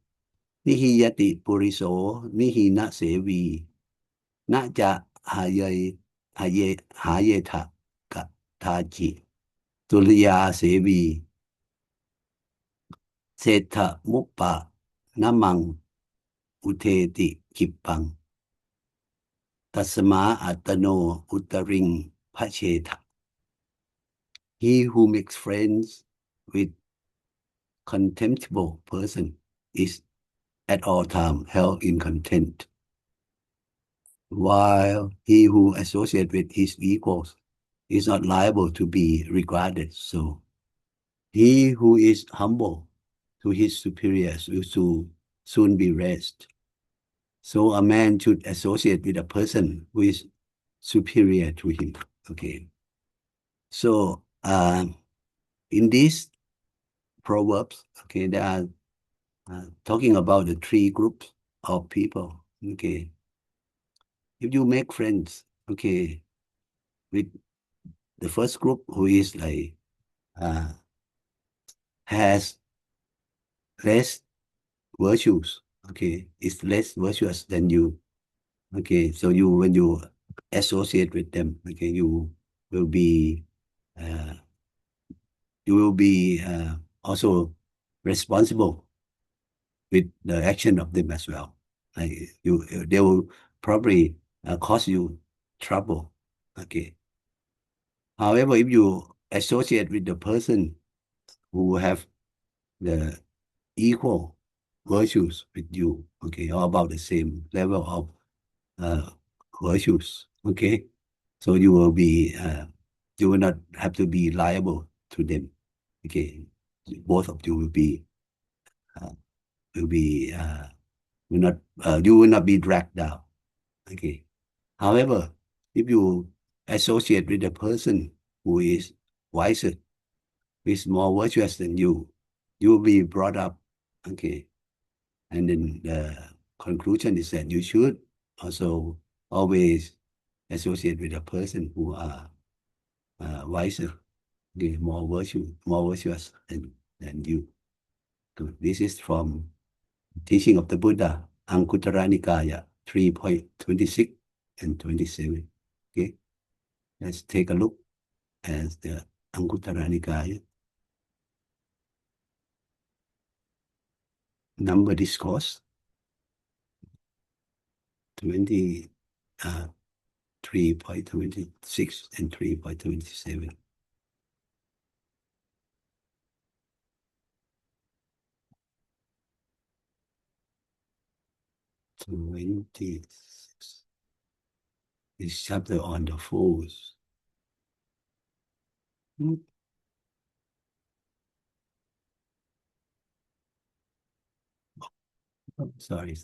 นิหิยติปุริโสนิหินะเสวีนะจะหาเยหาเยหาเยทะกะทาจิตุลยาเสวีเศรษฐมุปปะนะมังอุเทติกิปปังตัสมาอัตโนอุตริงพระเชทะ He who makes friends with contemptible person is at all times held in contempt, while he who associates with his equals is not liable to be regarded so. He who is humble to his superiors will soon be raised. So a man should associate with a person who is superior to him. Okay. So in these proverbs, okay, they are talking about the three groups of people. Okay. If you make friends, okay, with the first group who is like uh, has less virtues, okay, is less virtuous than you. Okay, so when you associate with them, okay, will be uh, you will be also responsible with the action of them as well. Like they will probably cause you trouble. Okay. However, if you associate with the person who have the equal virtues with you, okay, or about the same level of uh, virtues, okay, so you will not have to be liable to them, okay. Both of you uh, will be will not you will not be dragged down, okay. However, if you associate with a person who is wiser, who is more virtuous than you will be brought up, okay. And then the conclusion is that you should also always associate with a person who are wiser, okay, more virtuous than you. So this is from Teaching of the Buddha, Anguttara Nikaya 3.26 and 27. Okay, let's take a look at the Anguttara Nikaya number discourse 20, 3.26 and 3.27. 26. This chapter on the fools. Oh, sorry.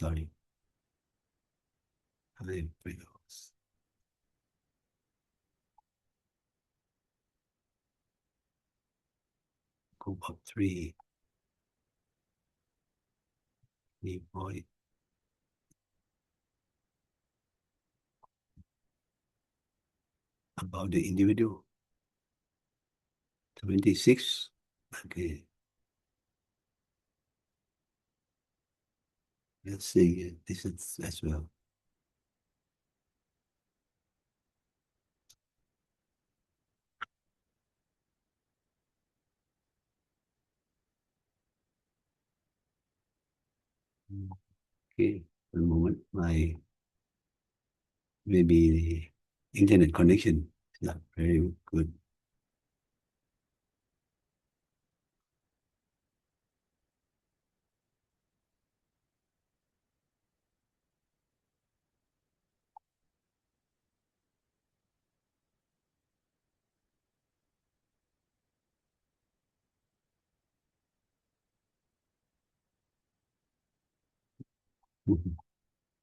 I group of three point about the individual. 26. Okay. Let's see. This is as well. Okay. For a moment, my maybe the internet connection is not very good.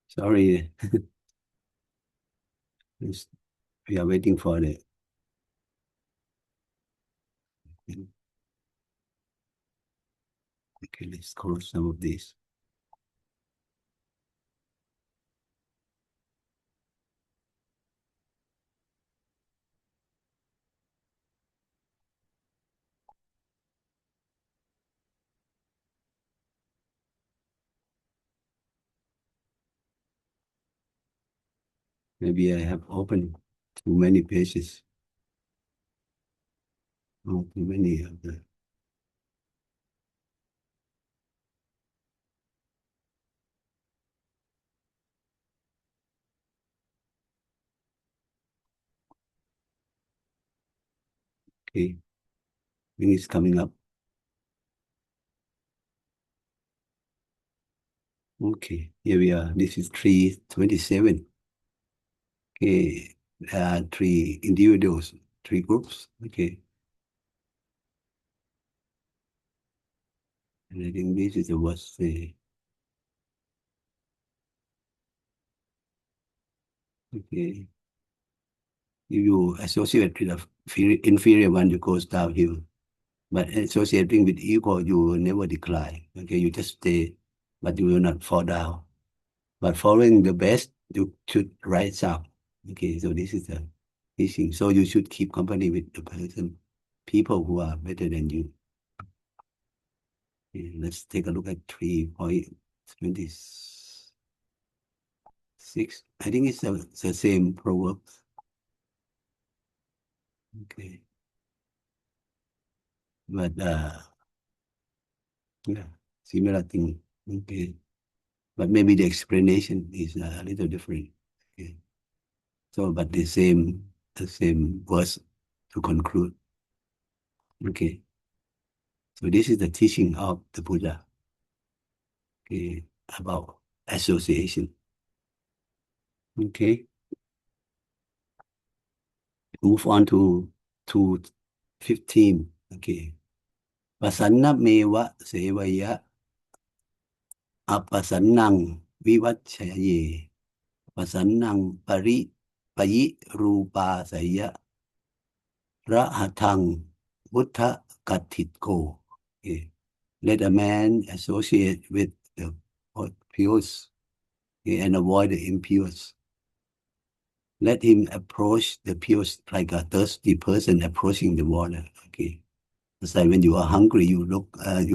Sorry. We are waiting for the. Okay, let's close some of these. Maybe I have opened too many pages. Oh, too many of the. Okay, I think it's coming up. Okay, here we are. This is 327. Okay, there are three individuals, three groups. Okay, and I think this is the worst. Okay, if you associate with a inferior one, you goes downhill. But associating with equal, you will never decline. Okay, you just stay, but you will not fall down. But following the best, you should rise up. Okay, so this is the teaching. So you should keep company with the people who are better than you. Okay, let's take a look at 3.26. I think it's the same proverb. Okay, but yeah, similar thing. Okay, but maybe the explanation is a little different. Okay, so but the same verse to conclude. Okay, so this is the teaching of the Buddha. Okay, about association. Okay, move on to 15. Okay, Pasanna meva sevaya apasannang vivachaye pasannang payi rupa saya rahatang buddha katitko. Okay. Let a man associate with the pures, okay, and avoid the impures. Let him approach the pures like a thirsty person approaching the water. Okay. It's like when you are hungry, you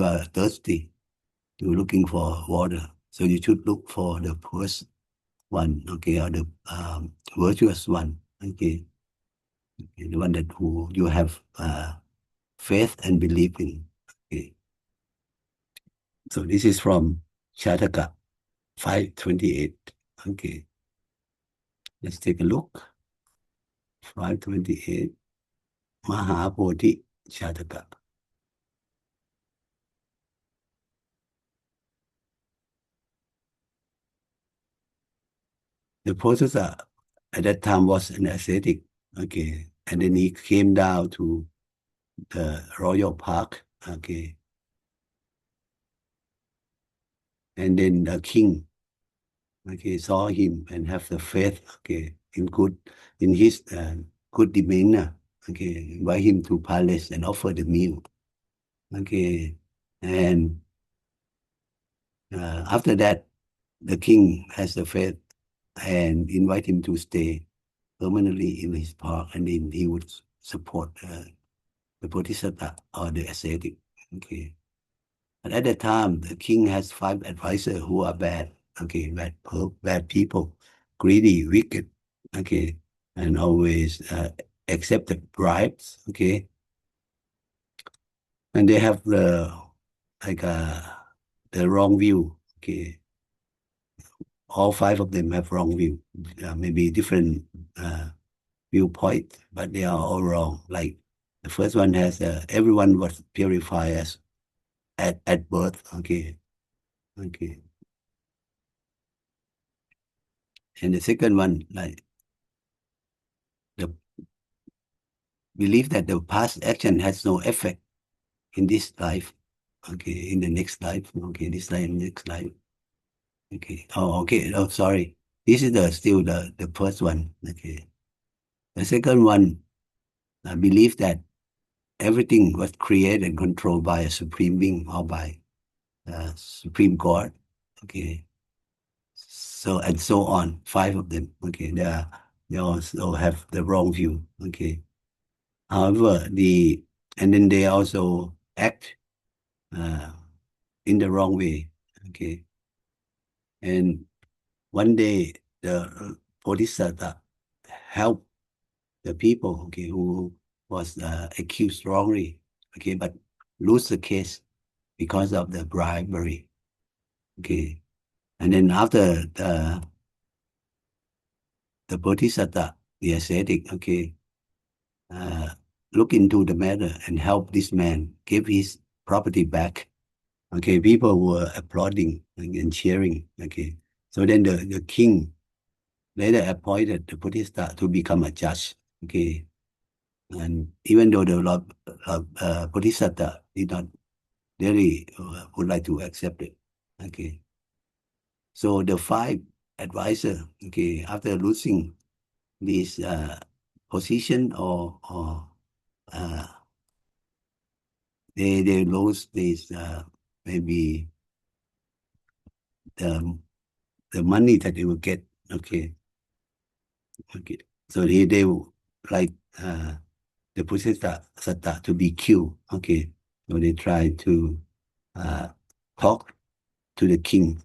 are thirsty, you're looking for water. So you should look for the first one, okay, or the virtuous one, okay, the one that who you have faith and belief in. Okay. So this is from Shataka 528. Okay, let's take a look. 528, Mahabodhi Shataka. The Bodhisattva at that time was an ascetic, okay, and then he came down to the royal park, okay, and then the king, okay, saw him and have the faith, okay, in his good demeanor, okay, invite him to palace and offer the meal, okay, and after that, the king has the faith and invite him to stay permanently in his park, and then he would support the Bodhisattva or the ascetic. Okay. And at that time, the king has 5 advisors who are bad, okay, bad people, greedy, wicked, okay, and always accept the bribes, okay, and they have like the wrong view, okay. All 5 of them have wrong view, maybe different viewpoint, but they are all wrong. Like the first one has everyone was purified as at birth, okay, okay, and the second one, like the belief that the past action has no effect in this life, okay, in the next life, okay, this life, next life, okay. Oh, okay. Oh, sorry. This is still the first one, okay. The second one, I believe that everything was created and controlled by a supreme being or by supreme God, okay. So and so on, 5 of them, okay. They also have the wrong view, okay. However, and then they also act uh, in the wrong way. Okay. And one day the Bodhisattva helped the people, okay, who was accused wrongly, okay, but lose the case because of the bribery. Okay. And then after the Bodhisattva, the ascetic, okay, look into the matter and help this man give his property back. Okay, people were applauding and cheering. Okay, so then the king later appointed the Buddhist to become a judge. Okay, and even though the Bodhisattva did not really would like to accept it. Okay, so the five advisor, okay, after losing this position or uh, they lose this maybe the the money that they will get. Okay, okay. So they will like the Bodhisattva to be killed. Okay, so they try to uh, talk to the king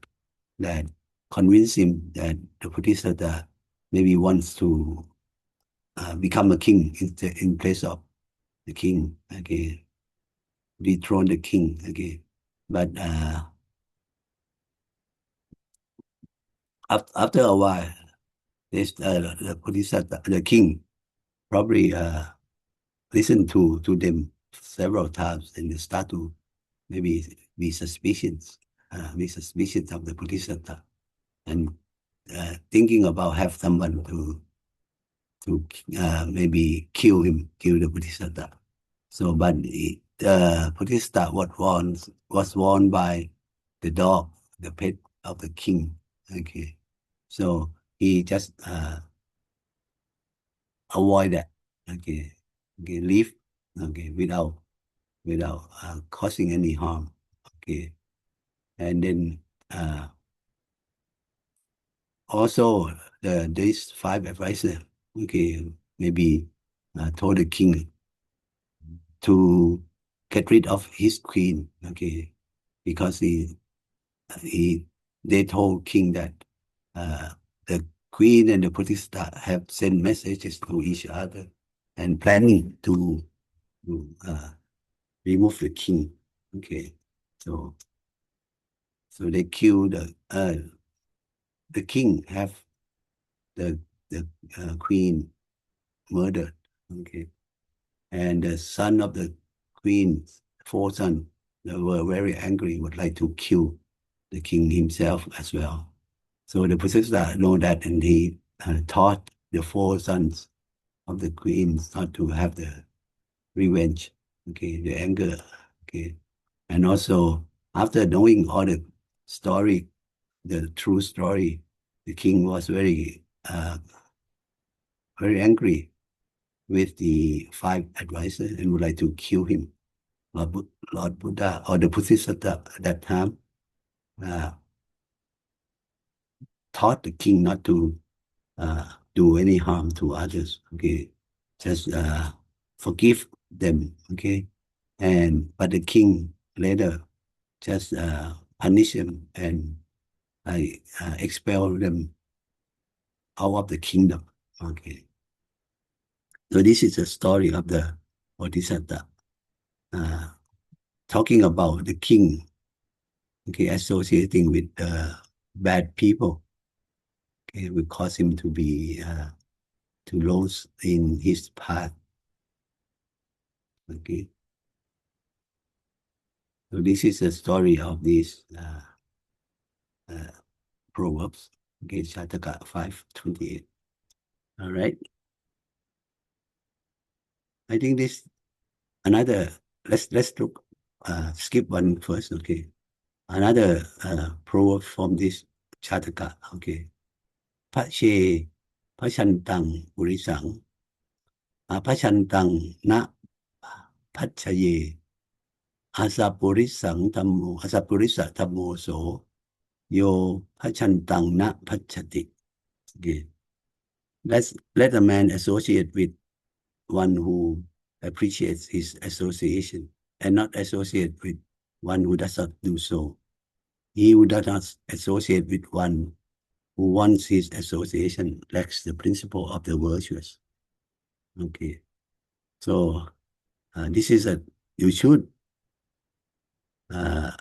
that convince him that the Bodhisattva maybe wants to become a king in place of the king. Okay, dethrone the king. Okay, but after a while, this the Bodhisattva, the king probably listened to them several times and they start to maybe be suspicious of the Bodhisattva and thinking about have someone to maybe kill the Bodhisattva. So, but the Bodhisattva was warned by the dog, the pet of the king. Okay, so he just avoid that. Okay, okay, leave. Okay, without causing any harm. Okay, and then also these five advisors. Okay, maybe told the king to get rid of his queen. Okay, because he they told king that the queen and the Protestant have sent messages to each other and planning to remove the king. Okay, so so they kill the king have the queen murdered. Okay, and the son of the queen's four sons were very angry, would like to kill the king himself as well. So the Buddhist know that, and he taught the four sons of the queens not to have the revenge, okay, the anger, okay, and also after knowing all the story, the true story, the king was very angry with the five advisors and would like to kill him. Lord Buddha or the Bodhisattva at that time uh, taught the king not to do any harm to others. Okay, just forgive them. Okay, and but the king later just punish them and expel them out of the kingdom. Okay, so this is the story of the Bodhisattva uh, talking about the king. Okay, associating with bad people. Okay, will cause him to be to lose in his path. Okay. So this is the story of these uh, Proverbs. Okay, Shataka 5:28. All right. I think this another. Let's look. Skip one first. Okay. Another proverb from this Chataka. Okay. Pache Pachantang Urisang Pachantang Na Pachaye Asapurisa Tamo So Yo Pachantang Na Pachati. Okay. Let a man associate with one who appreciates his association and not associate with one who does not do so. He who does not associate with one who wants his association lacks the principle of the virtuous. Okay. So this is you should uh,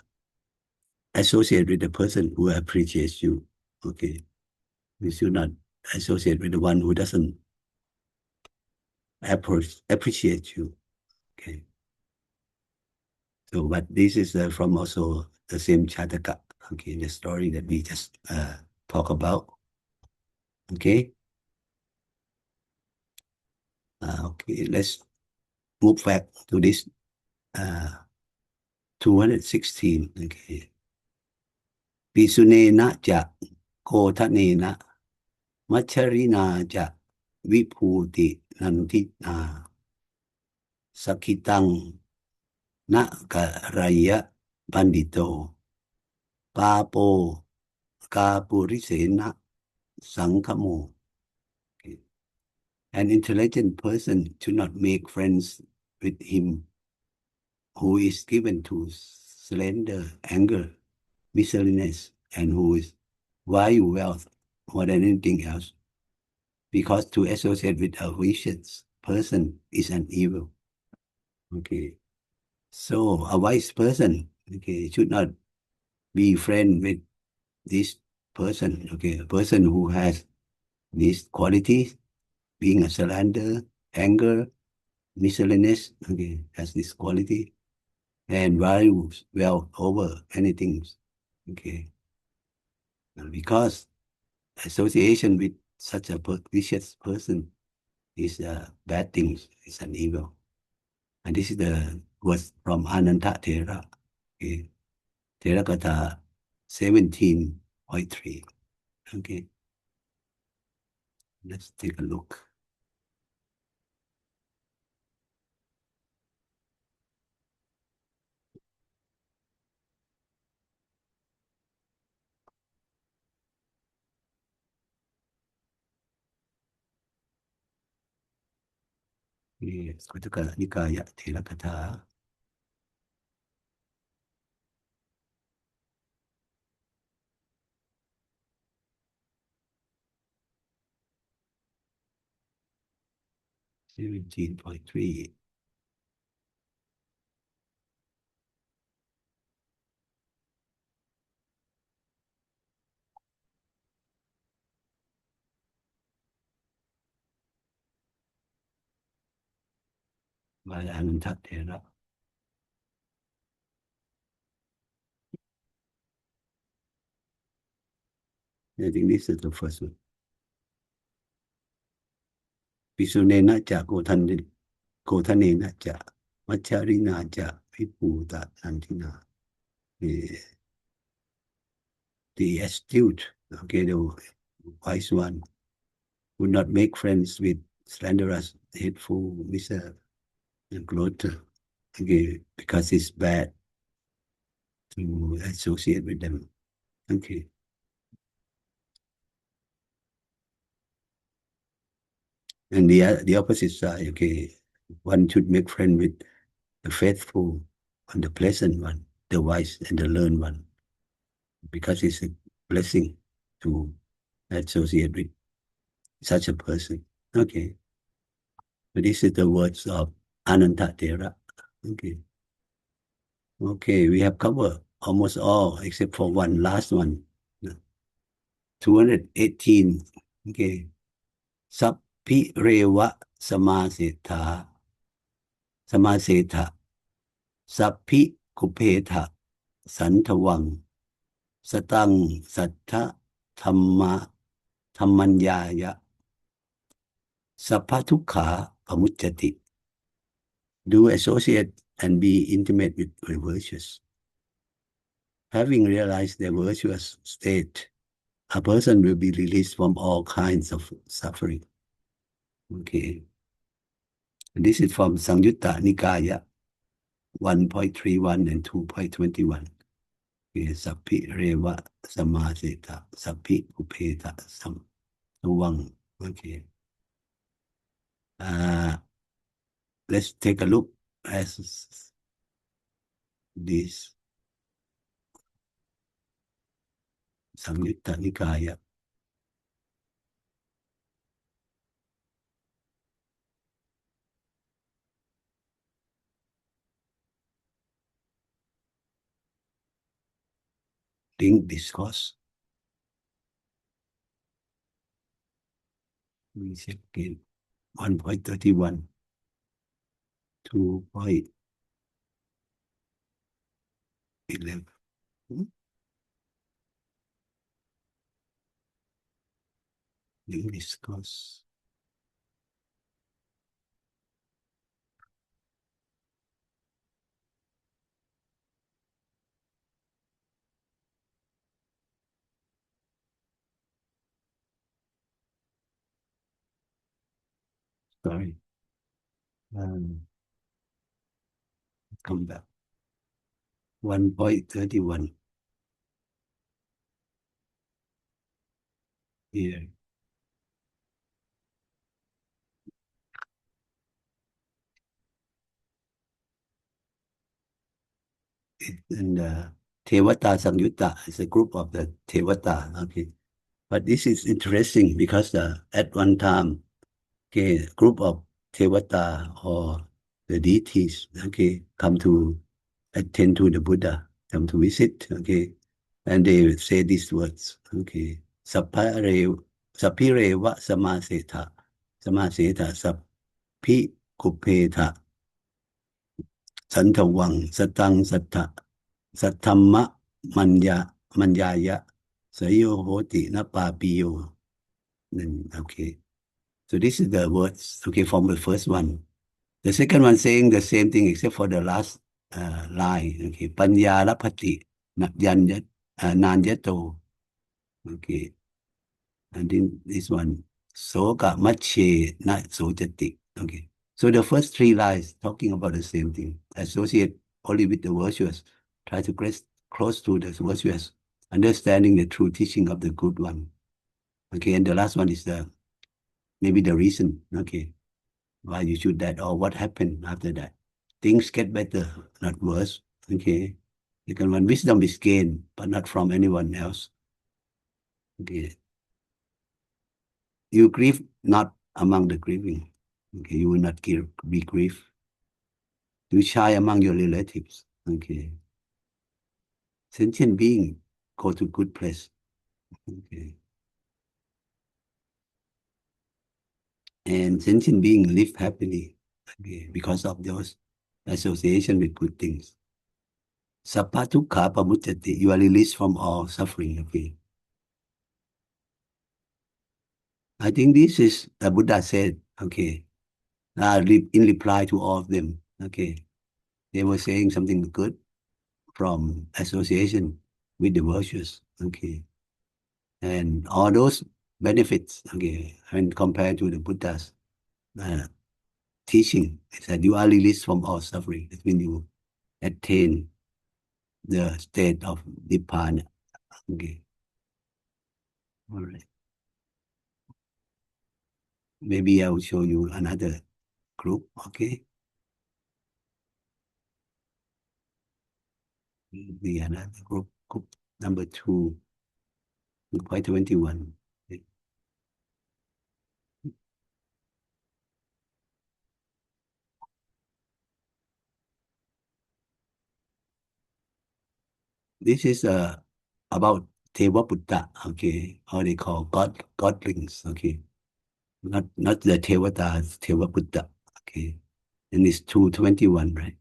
associate with the person who appreciates you. Okay. You should not associate with the one who doesn't appreciate you. Okay. So, but this is from also the same Chataka. Okay, the story that we just talk about. Okay. Okay, let's move back to this 216. Okay. Pisunena ja kotanena macharina ja viputi nandita sakitang na karaya bandito papo kapurisena sankamo. Okay. An intelligent person should not make friends with him who is given to slender anger, miscellaneous, and who is value wealth more than anything else, because to associate with a vicious person is an evil. Okay, so a wise person, okay, should not be friend with this person. Okay, a person who has these qualities, being a slender, anger, miscellaneous, okay, has this quality and values wealth over anything. Okay, because association with such a vicious person is a bad thing, it's an evil. And this is the words from Ananta Thera. Okay. Thera Katha 17.3. Okay, let's take a look. Yes, Kutuka Nikaya Thera Katha 17.3. By Ananta Thera. I think this is the first one. Pisunena ja Kotanena ja Macharina ja Viputa Nantina. The astute, okay, the wise one, would not make friends with slanderous, hateful, miser, and gloater, okay, because it's bad to associate with them. Okay. And the opposite side, okay, one should make friend with the faithful and the pleasant one, the wise and the learned one, because it's a blessing to associate with such a person. Okay. So this is the words of Ananta Thera. Okay. Okay, we have covered almost all except for one last one. 218. Okay. Sappi reva samasetha. Samasetha. Sappi kupetha. Santavang. Satang sattha thamma thammanyaya. Sapatukha pamucchati. Do associate and be intimate with the virtuous. Having realized their virtuous state, a person will be released from all kinds of suffering. Okay. This is from Samyutta Nikaya 1.31 and 2.21. Okay. Sappi reva samaseta, sappi upeta samvang. Okay. Let's take a look at this Samyutta Nikaya. Link discourse. We check again. 1.31, 2. 11. Hmm? English course. Sorry. Come back. 1.31 here. And Tevata Samyutta is a group of the Tevata. Okay. But this is interesting because at one time, okay, group of Tevata or the deities, okay, come to attend to the Buddha, come to visit, okay, and they say these words, okay, Sapireva Samaseta Sapi Kupeta Santawang Satang Satta Satthamma Manyaya Sayo Hoti Napapiyo. Okay. So this is the words, okay, from the first one. The second one saying the same thing except for the last line. Okay. Panya Rapati Nanyato. Okay. And then this one. Soka Mache Nat Sojati. Okay. So the first three lines talking about the same thing. Associate only with the virtuous. Try to get close to the virtuous. Understanding the true teaching of the good one. Okay. And the last one is maybe the reason. Okay. Why you should that or what happened after that. Things get better, not worse. Okay. Second one, wisdom is gained, but not from anyone else. Okay. You grieve not among the grieving. Okay. You will not be grief. You shy among your relatives. Okay. Sentient being go to good place. Okay. And sentient being live happily. Okay. Because of those association with good things. Sapatukkha pamuccati. You are released from all suffering. Okay. I think this is the Buddha said, okay, in reply to all of them, okay, they were saying something good from association with the virtues, okay, and all those benefits, okay, when compared to the Buddha's uh, teaching, it said you are released from all suffering. That means you attain the state of Nibbana, okay, all right. Maybe I will show you another group, okay, maybe another group number 2. 521. This is about Teva Buddha, okay, or they call godlings, okay, not the Tevatas, Teva Buddha, okay, and it's 221, right?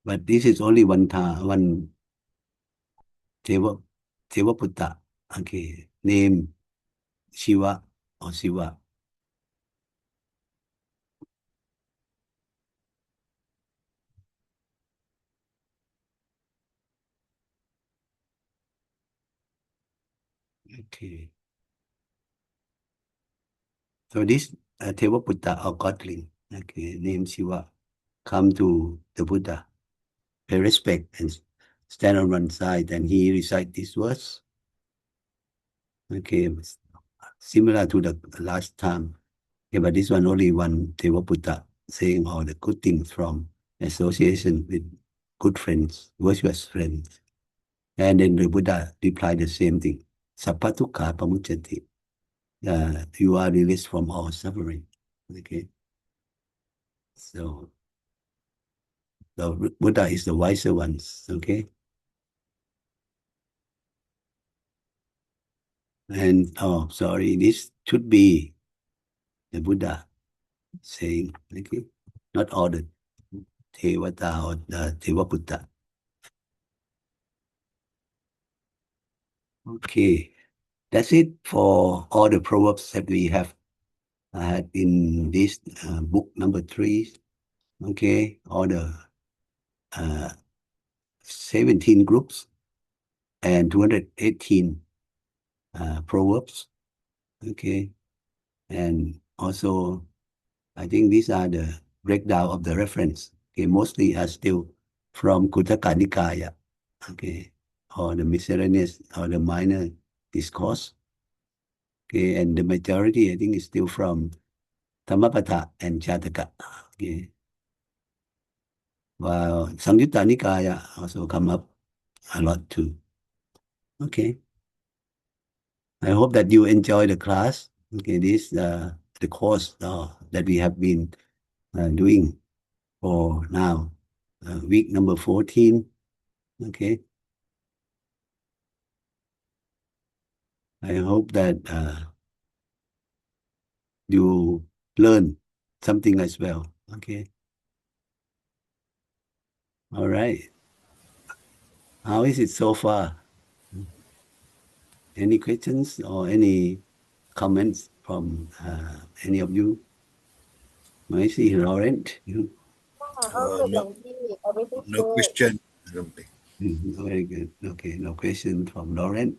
But this is only one time, one Teva Buddha, okay, name Shiva or Shiva, okay. So this Teva Buddha or godling, okay, name Shiva, come to the Buddha, pay respect and stand on one side, and he recite these words. Okay, similar to the last time. Okay, but this one only one Devaputta saying all the good things from association with good friends, virtuous friends. And then the Buddha replied the same thing. Sappatukkha pamuccati. You are released from all suffering. Okay. So the Buddha is the wiser ones. Okay. And oh sorry, this should be the Buddha saying, okay? Not all the Tevata or the Tevaputta. Okay, that's it for all the proverbs that we have in this book number 3. Okay, all the 17 groups and 218 proverbs. Okay, and also I think these are the breakdown of the reference. Okay, mostly are still from Kuttaka Nikaya. Okay, or the miscellaneous or the minor discourse. Okay, and the majority I think is still from Dhammapada and Jataka. Okay, while Samyutta Nikaya also come up a lot too. Okay, I hope that you enjoy the class. Okay, this the course that we have been doing for now, week number 14. Okay, I hope that you learn something as well. Okay, all right. How is it so far? Any questions or any comments from any of you? I see Laurent. How good, No, Longi? Everything's no good. question. Lumpy. Very good. Okay, no question from Laurent.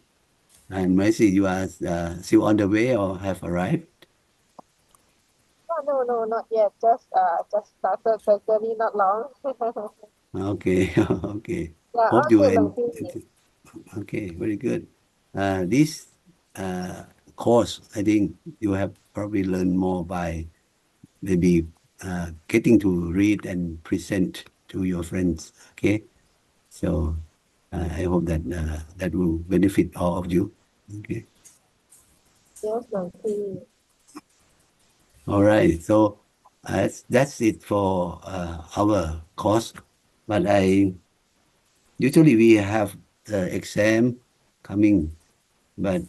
And Mercy, you are still on the way or have arrived? No, not yet. Just started the journey not long. Okay, okay. Yeah, Hope all you good, and Longi. okay, very good. This course, I think you have probably learned more by maybe getting to read and present to your friends. Okay, so I hope that that will benefit all of you. Okay, Yes, Longi. all right. So that's it for our course. But I usually we have the exam coming, but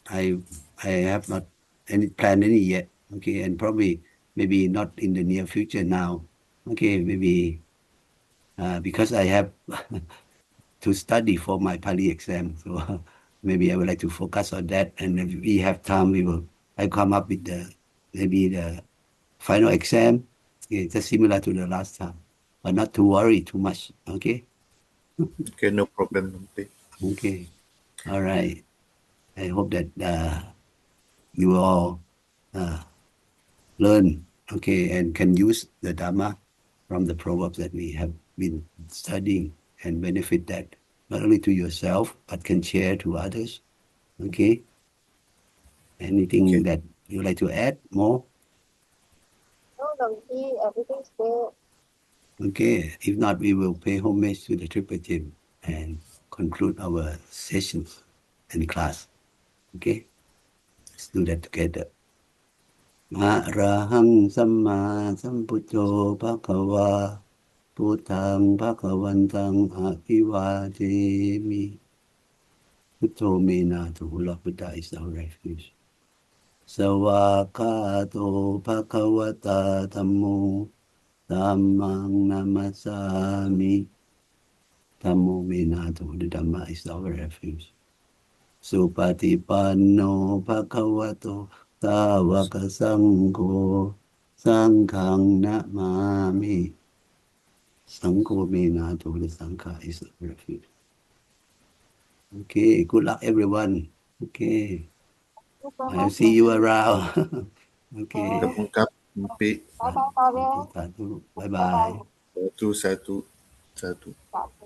I I have not any plan any yet. Okay, and probably maybe not in the near future now. Okay, maybe because I have to study for my Pali exam. So maybe I would like to focus on that. And if we have time, I come up with maybe the final exam. Okay, just similar to the last time, but not to worry too much. Okay. Okay, no problem, Lumpy. Okay. All right. I hope that you all uh, learn, okay, and can use the Dharma from the proverbs that we have been studying and benefit that not only to yourself, but can share to others. Okay. Anything Okay. that you like to add more? No, Longi, everything's good. Okay. If not, we will pay homage to the Triple Gym and conclude our sessions and class. Okay. Let's do that together. อะระหังสัมมาสัมพุทโธภะคะวาพุทธังภะคะวันตังอะภิวาเทมิพุทโธเมนาโถ Lord Buddha is our refuge สวากขาโตภะคะวตาธัมโมธัมมังนามัสสามิธัมโมเมนาโถ The Dhamma is our refuge สุปฏิปันโนภะคะวะโตสาวกสังโฆสังฆังนะมามิ Sanko Minato, the Sanka is a refuge. Okay, good luck everyone. Okay, Thank you so I'll much, see you Longi. around. Okay, Kapung Kap, Lumpy. Bye-bye, Fabian. Bye Bye-bye. bye. Satu, satu, satu. Bye.